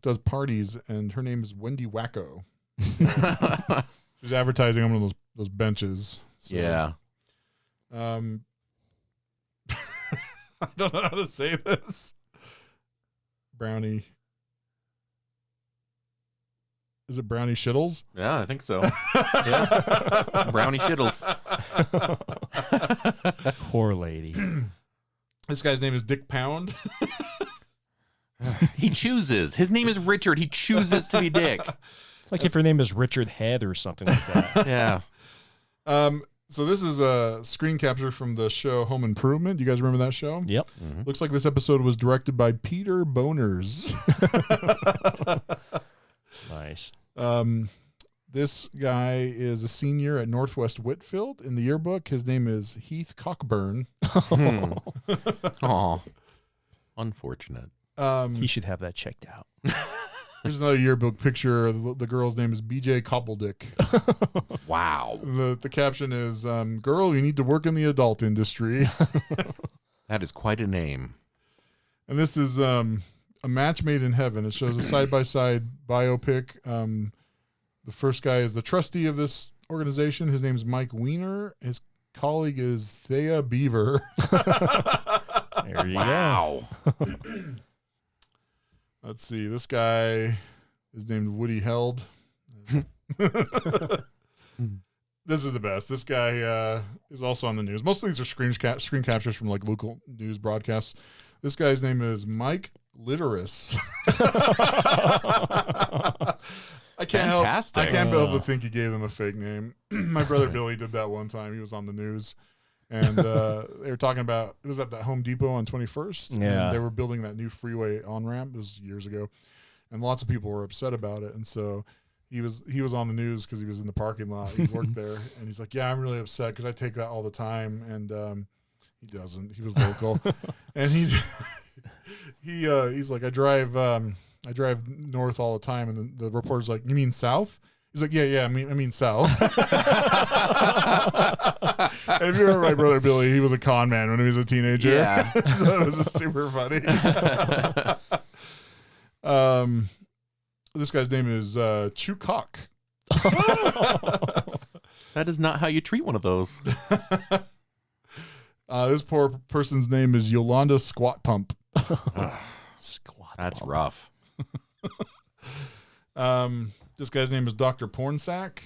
does parties, and her name is Wendy Wacko. She's advertising on one of those benches. So, Yeah. I don't know how to say this. Brownie. Is it Brownie Shittles? Yeah, I think so. Yeah. Brownie Shittles. Poor lady. This guy's name is Dick Pound. He chooses. His name is Richard. He chooses to be Dick. It's like if her name is Richard Head or something like that. Yeah. So this is a screen capture from the show Home Improvement. You guys remember that show? Yep. Mm-hmm. Looks like this episode was directed by Peter Boners. Nice. This guy is a senior at Northwest Whitfield. In the yearbook, his name is Heath Cockburn. Aw. Unfortunate. He should have that checked out. Here's another yearbook picture. The girl's name is BJ Cobbledick. Wow. The caption is, "Girl, you need to work in the adult industry." That is quite a name. And this is a match made in heaven. It shows a side-by-side biopic. The first guy is the trustee of this organization. His name's Mike Weiner. His colleague is Thea Beaver. There you go. Let's see. This guy is named Woody Held. This is the best. This guy is also on the news. Most of these are screen captures from like local news broadcasts. This guy's name is Mike Litteris. I can't Fantastic. I can't be able to think he gave them a fake name. My brother Billy did that one time. He was on the news. And they were talking about, it was at that Home Depot on 21st. Yeah. And they were building that new freeway on-ramp. It was years ago. And lots of people were upset about it. And so he was on the news because he was in the parking lot. He worked there. And he's like, yeah, I'm really upset because I take that all the time. And he doesn't. He was local. And he's like, I drive north all the time. And the reporter's like, you mean south? He's like, yeah, I mean south. And if you remember my brother Billy, he was a con man when he was a teenager. Yeah. So it was just super funny. This guy's name is Chukok. That is not how you treat one of those. This poor person's name is Yolanda Squat Pump. Squat. That's ball. rough. This guy's name is Dr. Pornsack.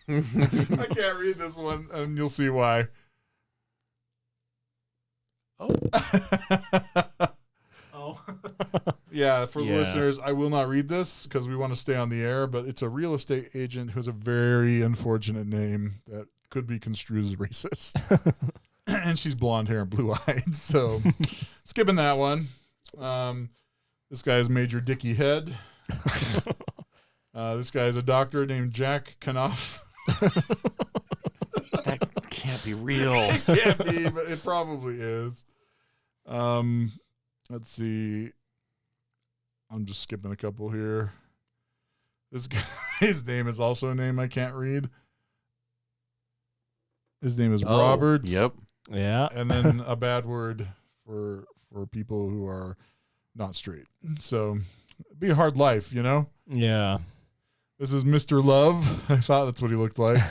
I can't read this one, and you'll see why. Oh. Oh. Yeah, for the Yeah. listeners, I will not read this because we want to stay on the air, but it's a real estate agent who has a very unfortunate name that could be construed as racist. And she's blonde hair and blue-eyed, so skipping that one. This guy is Major Dickie Head. This guy is a doctor named Jack Knopf. That can't be real. It can't be, but it probably is. Let's see. I'm just skipping a couple here. This guy's name is also a name I can't read. His name is Roberts. Yep. Yeah. And then a bad word for people who are not straight. So it'd be a hard life, you know? Yeah. This is Mr. Love. I thought that's what he looked like.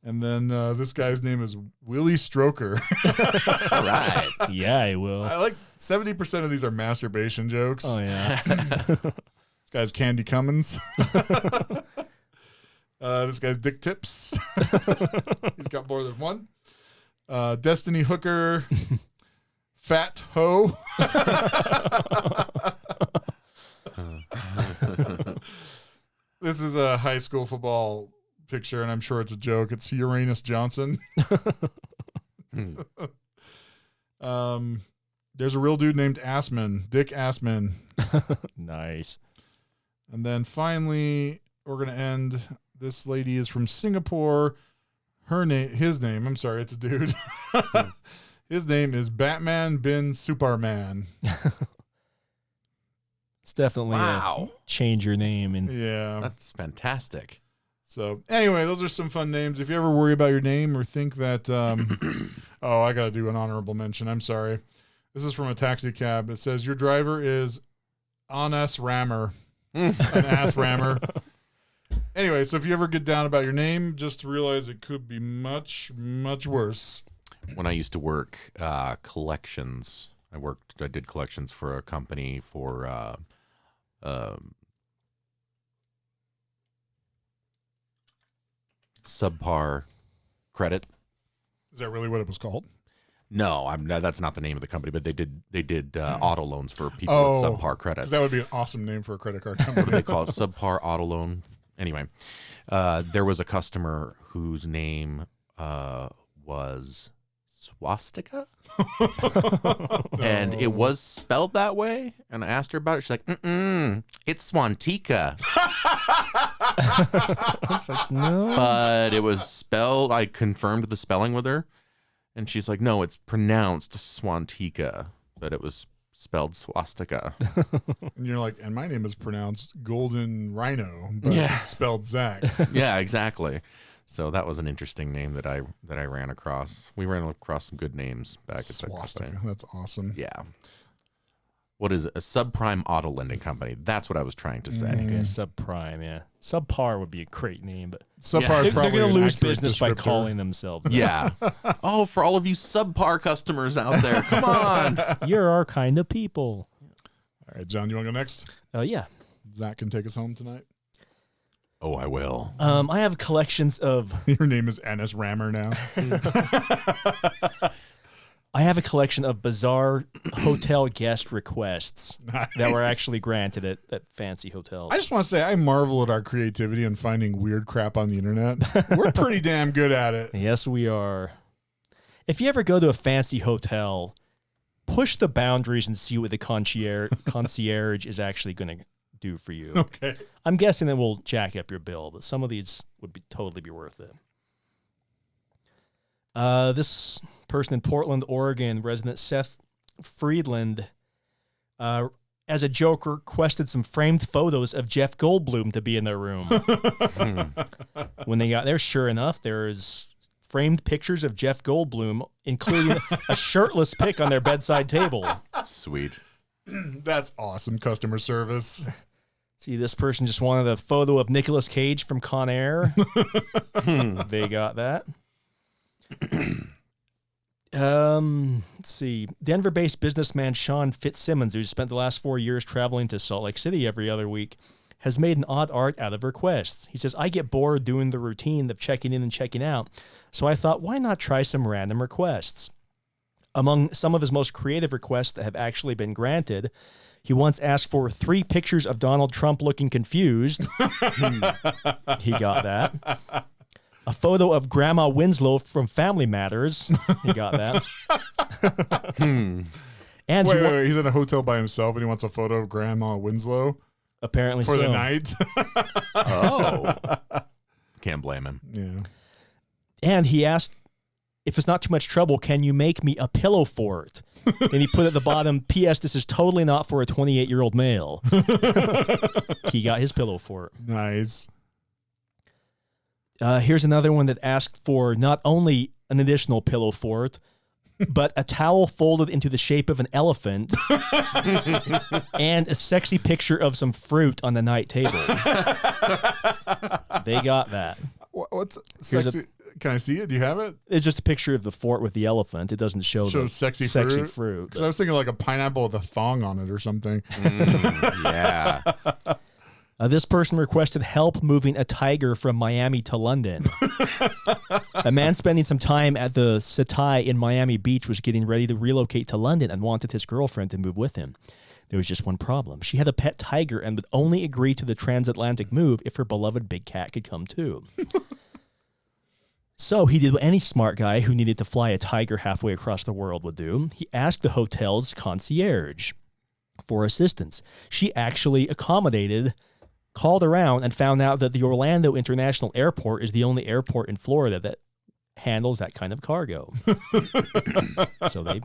And then this guy's name is Willie Stroker. All right. Yeah, I will. I like 70% of these are masturbation jokes. Oh, yeah. This guy's Candy Cummins. This guy's Dick Tips. He's got more than one. Destiny Hooker. Fat Ho. This is a high school football picture, and I'm sure it's a joke. It's Uranus Johnson. There's a real dude named Assman, Dick Assman. Nice. And then finally, we're going to end. This lady is from Singapore. His name, I'm sorry, it's a dude. His name is Batman bin Superman. It's definitely Wow. change your name. And Yeah. That's fantastic. So anyway, those are some fun names. If you ever worry about your name or think that, oh, I got to do an honorable mention. I'm sorry. This is from a taxi cab. It says your driver is Anas Rammer, an ass rammer. Anyway, so if you ever get down about your name, just realize it could be much, much worse. When I used to work collections, I did collections for a company for subpar credit. Is that really what it was called? No, that's not the name of the company, but they did auto loans for people with subpar credit. Because that would be an awesome name for a credit card company. They call it subpar auto loan. Anyway, there was a customer whose name was Swastika, and it was spelled that way. And I asked her about it. She's like, it's Swantika. it's like, no. But it was spelled, I confirmed the spelling with her, and she's like, no, it's pronounced Swantika, but it was spelled swastika. And you're like, and my name is pronounced Golden Rhino, but Yeah. it's spelled Zach. Yeah, exactly. So that was an interesting name that I ran across. We ran across some good names back at the Swastika. company. That's awesome. Yeah. What is it? A subprime auto lending company. That's what I was trying to say. Okay, subprime, yeah. Subpar would be a great name, but Subpar Yeah. is they're probably going an to lose accurate business by descriptor. calling themselves that. Yeah. Oh, for all of you subpar customers out there, come on. You're our kind of people. All right, John, you want to go next? Yeah. Zach can take us home tonight. Oh, I will. I have collections of Your name is Anas Rammer now. I have a collection of bizarre hotel guest requests that were actually granted at fancy hotels. I just want to say I marvel at our creativity in finding weird crap on the internet. We're pretty damn good at it. Yes, we are. If you ever go to a fancy hotel, push the boundaries and see what the concierge is actually going to do for you. Okay. I'm guessing it will jack up your bill, but some of these would totally be worth it. This person in Portland, Oregon, resident Seth Friedland, as a joke, requested some framed photos of Jeff Goldblum to be in their room. When they got there, sure enough, there's framed pictures of Jeff Goldblum, including a shirtless pic on their bedside table. Sweet. That's awesome customer service. See, this person just wanted a photo of Nicolas Cage from Con Air. They got that. Let's see. Denver-based businessman Sean Fitzsimmons, who spent the last 4 years traveling to Salt Lake City every other week, has made an odd art out of requests. He says, I get bored doing the routine of checking in and checking out, so I thought, why not try some random requests? Among some of his most creative requests that have actually been granted, he once asked for 3 pictures of Donald Trump looking confused. He got that. A photo of Grandma Winslow from Family Matters. He got that. And wait, he's in a hotel by himself and he wants a photo of Grandma Winslow? Apparently for so. the night. Oh. Can't blame him. Yeah. And he asked, if it's not too much trouble, can you make me a pillow fort? Then he put at the bottom, P.S. This is totally not for a 28-year-old male. He got his pillow fort. Nice. Here's another one that asked for not only an additional pillow fort, but a towel folded into the shape of an elephant and a sexy picture of some fruit on the night table. They got that. What's sexy? Can I see it? Do you have it? It's just a picture of the fort with the elephant. It doesn't show the sexy fruit. Because I was thinking like a pineapple with a thong on it or something. Yeah. This person requested help moving a tiger from Miami to London. A man spending some time at the Setai in Miami Beach was getting ready to relocate to London and wanted his girlfriend to move with him. There was just one problem. She had a pet tiger and would only agree to the transatlantic move if her beloved big cat could come too. So he did what any smart guy who needed to fly a tiger halfway across the world would do. He asked the hotel's concierge for assistance. She actually called around and found out that the Orlando International Airport is the only airport in Florida that handles that kind of cargo. So they...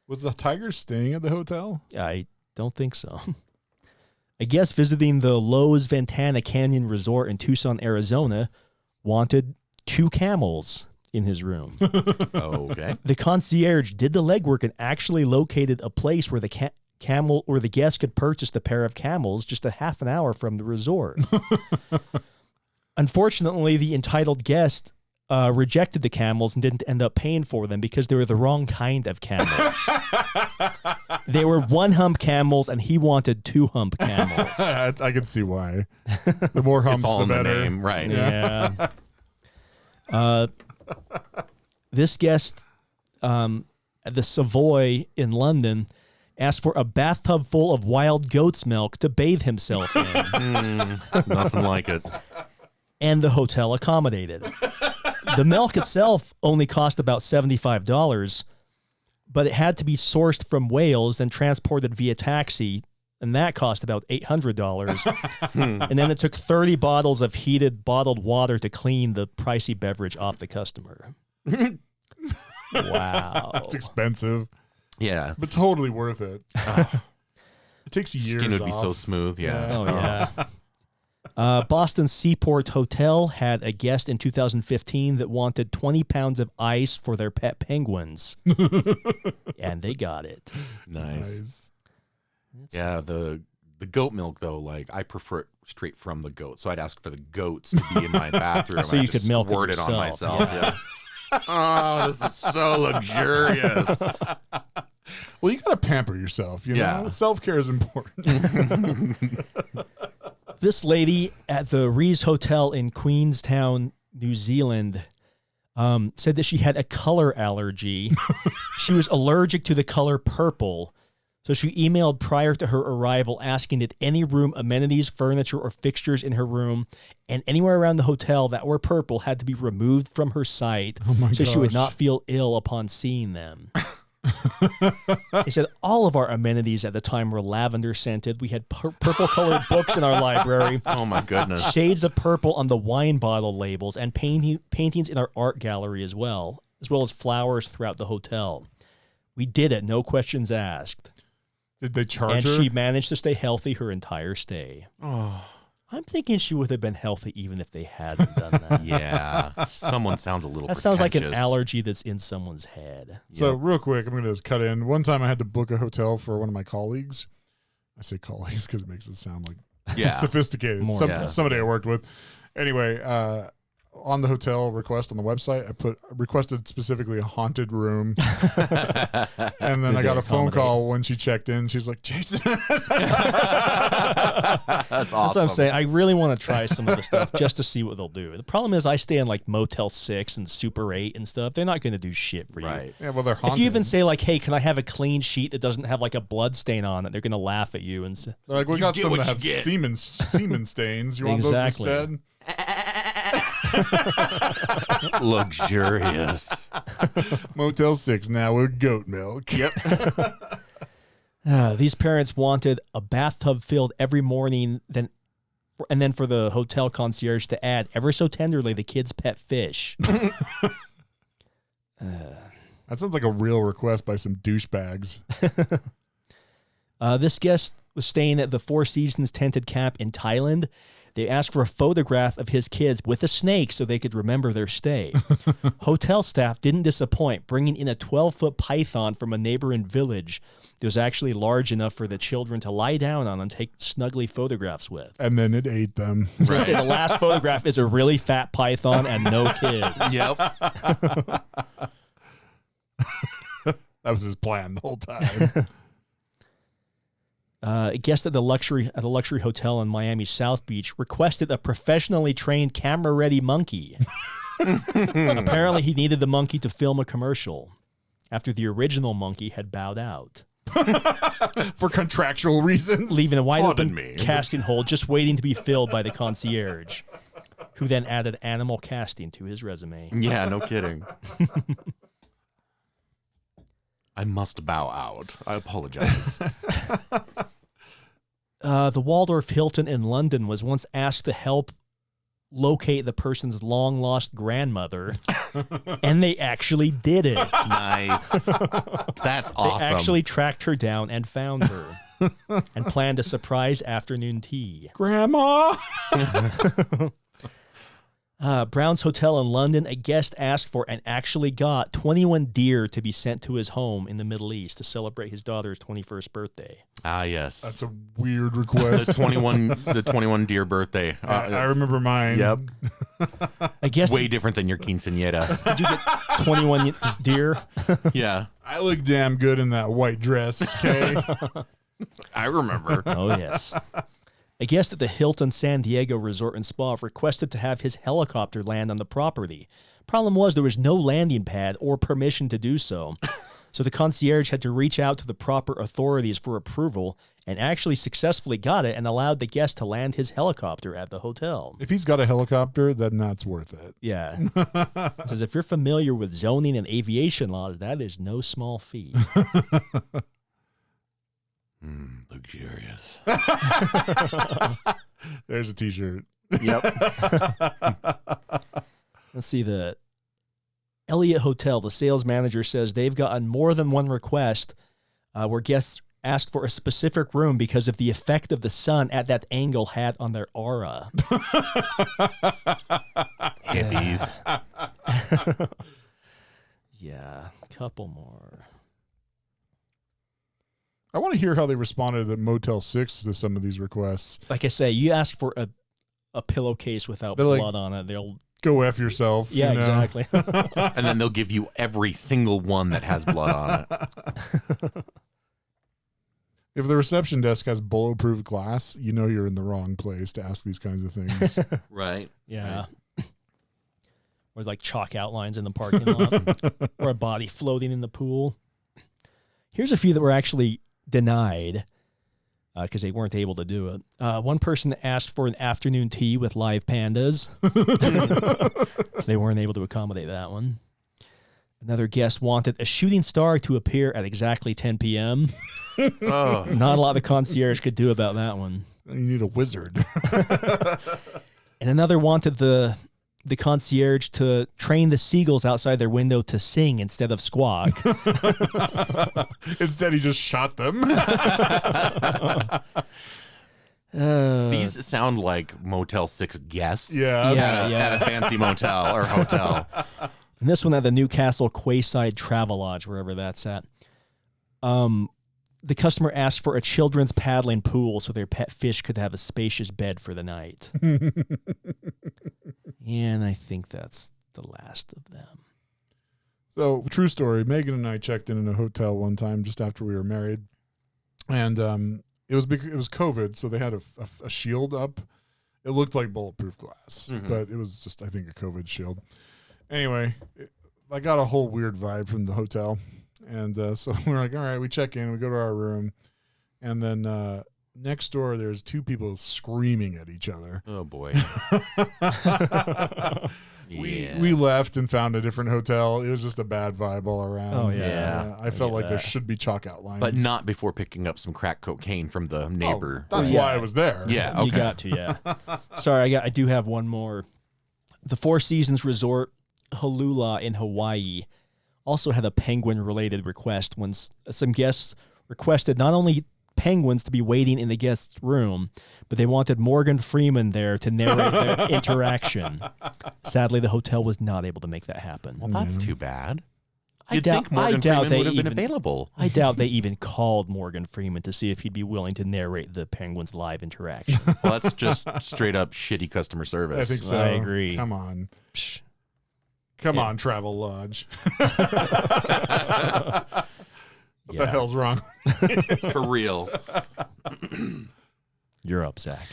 Was the tiger staying at the hotel? I don't think so. A guest visiting the Lowe's Ventana Canyon Resort in Tucson, Arizona, wanted 2 camels in his room. Okay. The concierge did the legwork and actually located a place where the the guest could purchase the pair of camels just a half an hour from the resort. Unfortunately, the entitled guest rejected the camels and didn't end up paying for them because they were the wrong kind of camels. They were 1-hump camels, and he wanted 2-hump camels. I can see why. The more humps, it's all the in better. the name, right? Yeah. This guest at the Savoy in London asked for a bathtub full of wild goat's milk to bathe himself in. Nothing like it. And the hotel accommodated. The milk itself only cost about $75, but it had to be sourced from Wales and transported via taxi, and that cost about $800. And then it took 30 bottles of heated bottled water to clean the pricey beverage off the customer. Wow. It's expensive, Yeah. but totally worth it. It takes years Skin would be off. so smooth. Yeah. Oh, yeah. Boston Seaport Hotel had a guest in 2015 that wanted 20 pounds of ice for their pet penguins. And they got it. Nice. Yeah, the goat milk, though, like, I prefer it straight from the goat. So I'd ask for the goats to be in my bathroom. So and you I'd could just milk it squirt it on yourself. myself. Yeah. Oh, this is so luxurious. Well, you got to pamper yourself. You know, self-care is important. This lady at the Rees Hotel in Queenstown, New Zealand, said that she had a color allergy. She was allergic to the color purple. So she emailed prior to her arrival asking that any room amenities, furniture, or fixtures in her room and anywhere around the hotel that were purple had to be removed from her sight so she would not feel ill upon seeing them. He said all of our amenities at the time were lavender scented. We had purple-colored books in our library. Oh, my goodness. Shades of purple on the wine bottle labels and paintings in our art gallery as well as flowers throughout the hotel. We did it, no questions asked. Did they charge And her? she managed to stay healthy her entire stay. Oh, I'm thinking she would have been healthy even if they hadn't done that. Yeah. Someone sounds a little That sounds like an pretentious. allergy that's in someone's head. So real quick, I'm going to cut in. One time I had to book a hotel for one of my colleagues. I say colleagues because it makes it sound like sophisticated. More, Somebody I worked with. Anyway, on the hotel request on the website, I requested specifically a haunted room. And then I got a phone call when she checked in. She's like, Jason. That's awesome. That's what I'm saying. I really want to try some of the stuff just to see what they'll do. The problem is I stay in like Motel 6 and Super 8 and stuff. They're not going to do shit for you. Right. Yeah, well, they're haunted. If you even say like, hey, can I have a clean sheet that doesn't have like a blood stain on it? They're going to laugh at you and say, they're like, we got get some what that you have get. semen stains. You want Exactly. those instead? Luxurious. Motel 6 now with goat milk. Yep. These parents wanted a bathtub filled every morning, and then for the hotel concierge to add ever so tenderly the kid's pet fish. That sounds like a real request by some douchebags. This guest was staying at the Four Seasons tented camp in Thailand. They asked for a photograph of his kids with a snake so they could remember their stay. Hotel staff didn't disappoint, bringing in a 12-foot python from a neighboring village that was actually large enough for the children to lie down on and take snuggly photographs with. And then it ate them. I was going to say, the last photograph is a really fat python and no kids. Yep. That was his plan the whole time. A guest at the luxury hotel in Miami South Beach requested a professionally trained camera-ready monkey. Apparently, he needed the monkey to film a commercial after the original monkey had bowed out, For contractual reasons. leaving a wide Pardon open me. casting hole just waiting to be filled by the concierge, who then added animal casting to his resume. Yeah, no kidding. I must bow out. I apologize. The Waldorf Hilton in London was once asked to help locate the person's long-lost grandmother, and they actually did it. Nice. That's awesome. They actually tracked her down and found her and planned a surprise afternoon tea. Grandma. Brown's Hotel in London, a guest asked for and actually got 21 deer to be sent to his home in the Middle East to celebrate his daughter's 21st birthday. Ah, yes. That's a weird request. the 21 deer birthday. I remember mine. Yep. I guess Way different than your quinceañera. did you get 21 deer? Yeah. I look damn good in that white dress, okay? I remember. Oh, yes. A guest at the Hilton San Diego Resort and Spa requested to have his helicopter land on the property. Problem was there was no landing pad or permission to do so. So the concierge had to reach out to the proper authorities for approval and actually successfully got it and allowed the guest to land his helicopter at the hotel. If he's got a helicopter, then that's worth it. Yeah. It says if you're familiar with zoning and aviation laws, that is no small feat. Luxurious. There's a t-shirt. Yep. Let's see, the Elliott Hotel, the sales manager says they've gotten more than one request where guests asked for a specific room because of the effect of the sun at that angle had on their aura. Hippies. Yeah, couple more. I want to hear how they responded at Motel 6 to some of these requests. Like I say, you ask for a pillowcase without They're like, blood on it, they'll... Go F yourself. Yeah, you know? exactly. And then they'll give you every single one that has blood on it. If the reception desk has bulletproof glass, you know you're in the wrong place to ask these kinds of things. Right. Yeah. Or like chalk outlines in the parking lot. Or a body floating in the pool. Here's a few that were actually denied because they weren't able to do it. One person asked for an afternoon tea with live pandas. They weren't able to accommodate that one. Another guest wanted a shooting star to appear at exactly 10 p.m. Oh. Not a lot the concierge could do about that one. You need a wizard. And another wanted the concierge to train the seagulls outside their window to sing instead of squawk. Instead, he just shot them. These sound like Motel 6 guests. Yeah. At a fancy motel or hotel. And this one at the Newcastle Quayside Travelodge, wherever that's at. The customer asked for a children's paddling pool so their pet fish could have a spacious bed for the night. And I think that's the last of them. So, true story. Megan and I checked in a hotel one time just after we were married, and it was COVID, so they had a shield up. It looked like bulletproof glass, but it was just, I think, a COVID shield. Anyway, I got a whole weird vibe from the hotel, and so we're like, all right, we check in, we go to our room, and then next door there's two people screaming at each other. Oh boy. We left and found a different hotel. It was just a bad vibe all around. Oh, yeah. I felt like there should be chalk outlines. But not before picking up some crack cocaine from the neighbor. That's why I was there. Yeah, okay. You got to, yeah. Sorry, I do have one more. The Four Seasons Resort Hulula in Hawaii also had a penguin-related request when some guests requested not only penguins to be waiting in the guest's room, but they wanted Morgan Freeman there to narrate their interaction. Sadly, the hotel was not able to make that happen. Well, that's too bad. I You'd doubt- think Morgan I doubt Freeman they would have been even- available. I doubt they even called Morgan Freeman to see if he'd be willing to narrate the penguins' live interaction. Well, that's just straight up shitty customer service. I think so. I agree. Come on. Psh. Come Yeah. on, Travel Lodge. What Yeah. the hell's wrong? For real. You're up, Zach.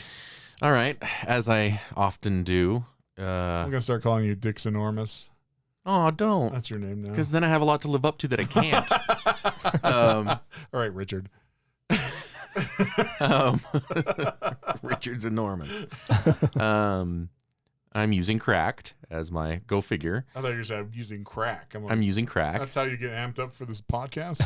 All right. As I often do. I'm going to start calling you Dix Enormous. Oh, don't. That's your name now. Because then I have a lot to live up to that I can't. All right, Richard. Richard's enormous. I'm using Cracked as my go figure. I thought you said using crack. I'm using Cracked. That's how you get amped up for this podcast?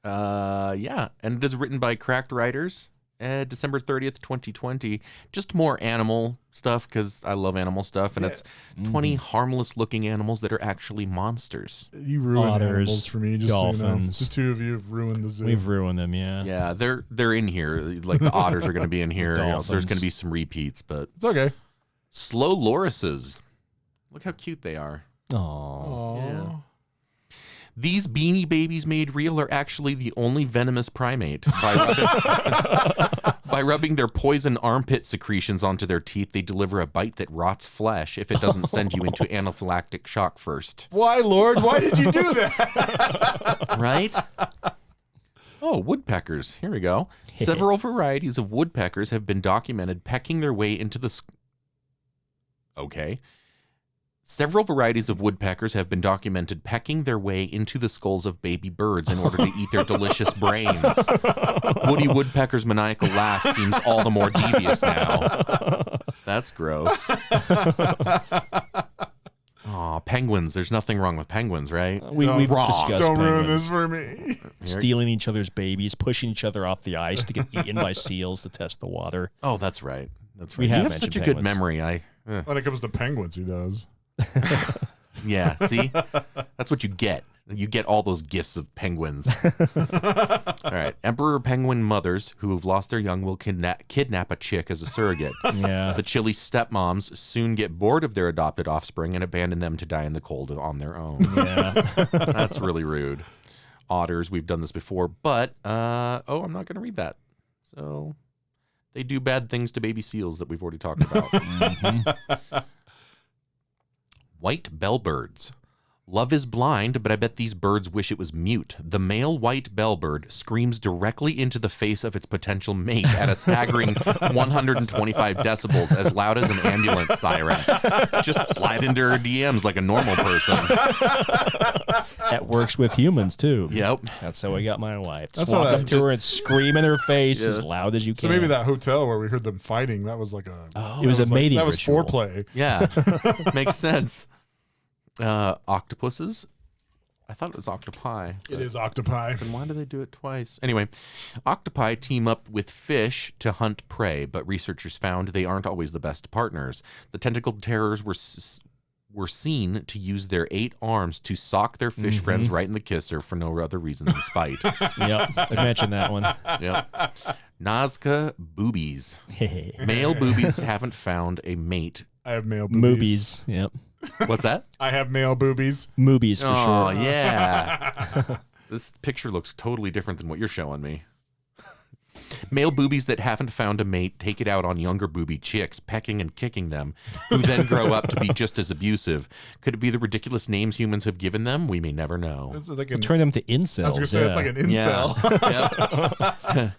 Yeah. And it is written by Cracked writers. December 30th, 2020. Just more animal stuff because I love animal stuff. And it's 20 harmless looking animals that are actually monsters. You ruined Otters, animals for me, just dolphins. so you know. The two of you have ruined the zoo. We've ruined them, yeah. Yeah, they're in here. Like the otters are going to be in here. So there's Dolphins. going to be some repeats, but It's okay. slow lorises. Look how cute they are. Oh. Aww. Yeah. These Beanie Babies made real are actually the only venomous primate. By rubbing their poison armpit secretions onto their teeth, they deliver a bite that rots flesh if it doesn't send you into anaphylactic shock first. Why, Lord? Why did you do that? Right? Oh, woodpeckers. Here we go. Several varieties of woodpeckers have been documented pecking their way into the... Okay. Several varieties of woodpeckers have been documented pecking their way into the skulls of baby birds in order to eat their delicious brains. Woody Woodpecker's maniacal laugh seems all the more devious now. That's gross. Aw, penguins. There's nothing wrong with penguins, right? We've Wrong. discussed Don't ruin penguins. this for me. Stealing each other's babies, pushing each other off the ice to get eaten by seals to test the water. Oh, that's right. That's right. We You have have such a mentioned good penguins. memory. When it comes to penguins, he does. Yeah, see? That's what you get. You get all those gifts of penguins. All right. Emperor penguin mothers who have lost their young will kidnap a chick as a surrogate. Yeah. The chilly stepmoms soon get bored of their adopted offspring and abandon them to die in the cold on their own. Yeah. That's really rude. Otters, we've done this before, but, I'm not going to read that. So they do bad things to baby seals that we've already talked about. White bellbirds. Love is blind, but I bet these birds wish it was mute. The male white bellbird screams directly into the face of its potential mate at a staggering 125 decibels, as loud as an ambulance siren. Just slide into her DMs like a normal person. That works with humans, too. Yep. That's how I got my wife. That's Just walk how up that- to her and scream in her face Yeah. as loud as you can. So maybe that hotel where we heard them fighting, that was like a... It was a mating That was ritual. foreplay. Yeah. Makes sense. Octopuses. I thought it was octopi. It is octopi. Then why do they do it twice? Anyway, octopi team up with fish to hunt prey, but researchers found they aren't always the best partners. The tentacled terrors were seen to use their 8 arms to sock their fish friends right in the kisser for no other reason than spite. Yep, I mentioned that one. Yep. Nazca boobies. Male boobies haven't found a mate. I have male boobies. Moobies. Yep. What's that? I have male boobies. Moobies for Oh, sure. yeah. This picture looks totally different than what you're showing me. Male boobies that haven't found a mate take it out on younger booby chicks, pecking and kicking them, who then grow up to be just as abusive. Could it be the ridiculous names humans have given them? We may never know. This is like Turn them to incels. I was going to say, it's like an incel. Yeah.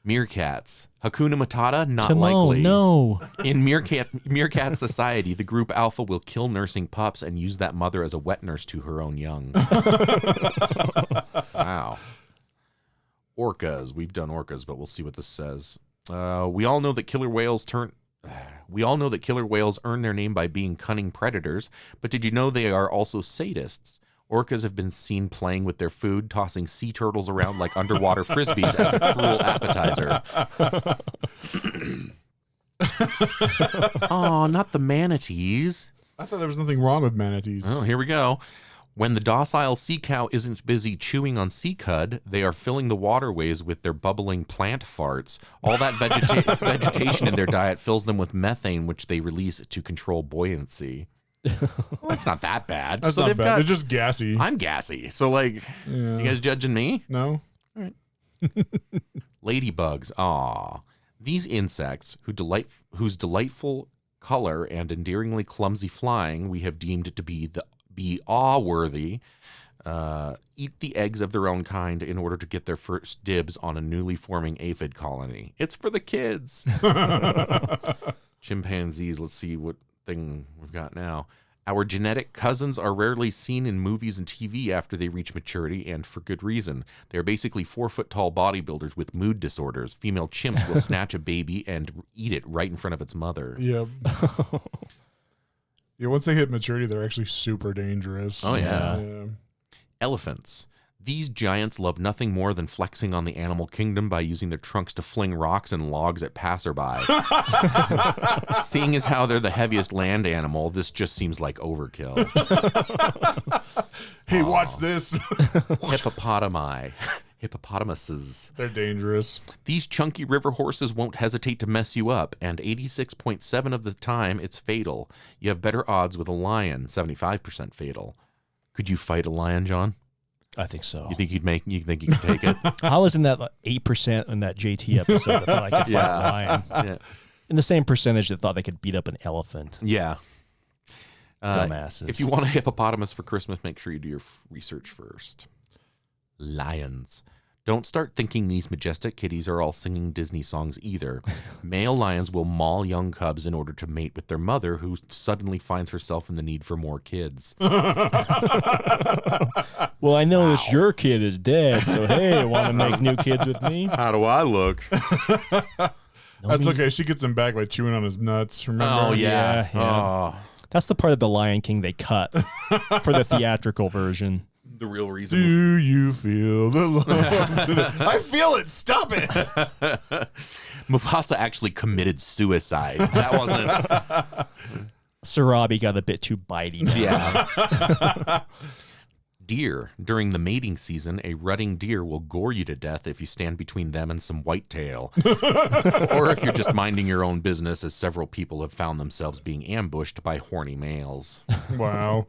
Meerkats. Hakuna Matata? Not Timon, likely. no. In meerkat society, the group alpha will kill nursing pups and use that mother as a wet nurse to her own young. Wow. Orcas. We've done orcas, but we'll see what this says. We all know that killer whales earn their name by being cunning predators, but did you know they are also sadists? Orcas have been seen playing with their food, tossing sea turtles around like underwater frisbees as a cruel appetizer. Oh, not the manatees. I thought there was nothing wrong with manatees. Oh, here we go. When the docile sea cow isn't busy chewing on sea cud, they are filling the waterways with their bubbling plant farts. All that vegetation in their diet fills them with methane, which they release to control buoyancy. Well, that's not that bad. That's so not bad. They're just gassy. I'm gassy. So, like, Yeah. you guys judging me? No? All right. Ladybugs. Aw. These insects, whose delightful color and endearingly clumsy flying we have deemed to be awe-worthy, eat the eggs of their own kind in order to get their first dibs on a newly forming aphid colony. It's for the kids. Chimpanzees. Let's see what thing we've got now. Our genetic cousins are rarely seen in movies and TV after they reach maturity, and for good reason. They're basically 4-foot-tall bodybuilders with mood disorders. Female chimps will snatch a baby and eat it right in front of its mother. Yeah. Yeah, once they hit maturity, they're actually super dangerous. Oh, yeah. Elephants. These giants love nothing more than flexing on the animal kingdom by using their trunks to fling rocks and logs at passerby. Seeing as how they're the heaviest land animal, this just seems like overkill. Hey, watch this. Hippopotamuses. They're dangerous. These chunky river horses won't hesitate to mess you up, and 86.7% of the time, it's fatal. You have better odds with a lion, 75% fatal. Could you fight a lion, John? I think so. You think you could take it? I was in that 8% in that JT episode that thought I could fight a lion. Yeah. In the same percentage that thought they could beat up an elephant. Yeah. Dumbasses. If you want a hippopotamus for Christmas, make sure you do your research first. Lions. Don't start thinking these majestic kitties are all singing Disney songs either. Male lions will maul young cubs in order to mate with their mother, who suddenly finds herself in the need for more kids. Well, I noticed your kid is dead, so hey, want to make new kids with me? How do I look? That's okay. She gets him back by chewing on his nuts. Remember? Oh, yeah. Yeah. Oh, That's the part of The Lion King they cut for the theatrical version. the real reason. Do you feel the love today? I feel it. Stop it. Mufasa actually committed suicide. That wasn't... Sarabi got a bit too bitey now. Yeah. Deer. During the mating season, a rutting deer will gore you to death if you stand between them and some whitetail. Or if you're just minding your own business, as several people have found themselves being ambushed by horny males. Wow.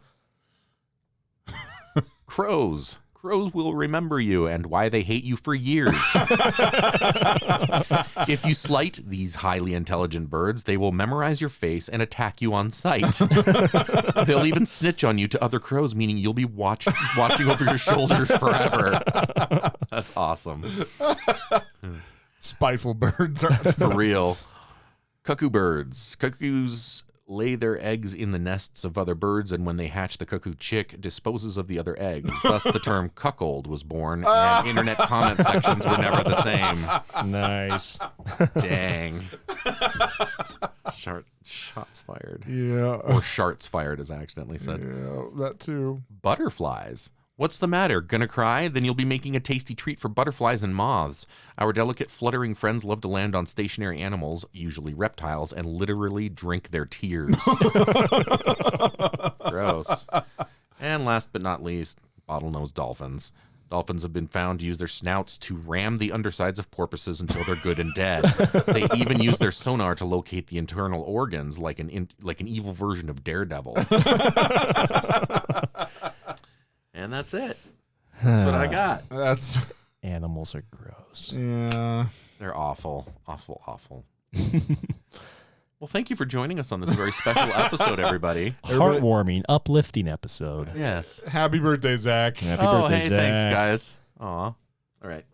Crows. Crows will remember you and why they hate you for years. If you slight these highly intelligent birds, they will memorize your face and attack you on sight. They'll even snitch on you to other crows, meaning you'll be watching over your shoulders forever. That's awesome. Spiteful birds are For real. Cuckoo birds. Cuckoos lay their eggs in the nests of other birds, and when they hatch, the cuckoo chick disposes of the other eggs. Thus, the term cuckold was born, and internet comment sections were never the same. Nice. Dang. Shots fired. Yeah. Or sharts fired, as I accidentally said. Yeah, that too. Butterflies. What's the matter? Gonna cry? Then you'll be making a tasty treat for butterflies and moths. Our delicate, fluttering friends love to land on stationary animals, usually reptiles, and literally drink their tears. Gross. And last but not least, bottlenose dolphins. Dolphins have been found to use their snouts to ram the undersides of porpoises until they're good and dead. They even use their sonar to locate the internal organs, like an evil version of Daredevil. And that's it. That's what I got. Animals are gross. Yeah. They're awful. Awful, awful. Well, thank you for joining us on this very special episode, everybody. Heartwarming, uplifting episode. Yes. Happy birthday, Zach. Happy birthday, hey, Zach. thanks, guys. Aw. All right.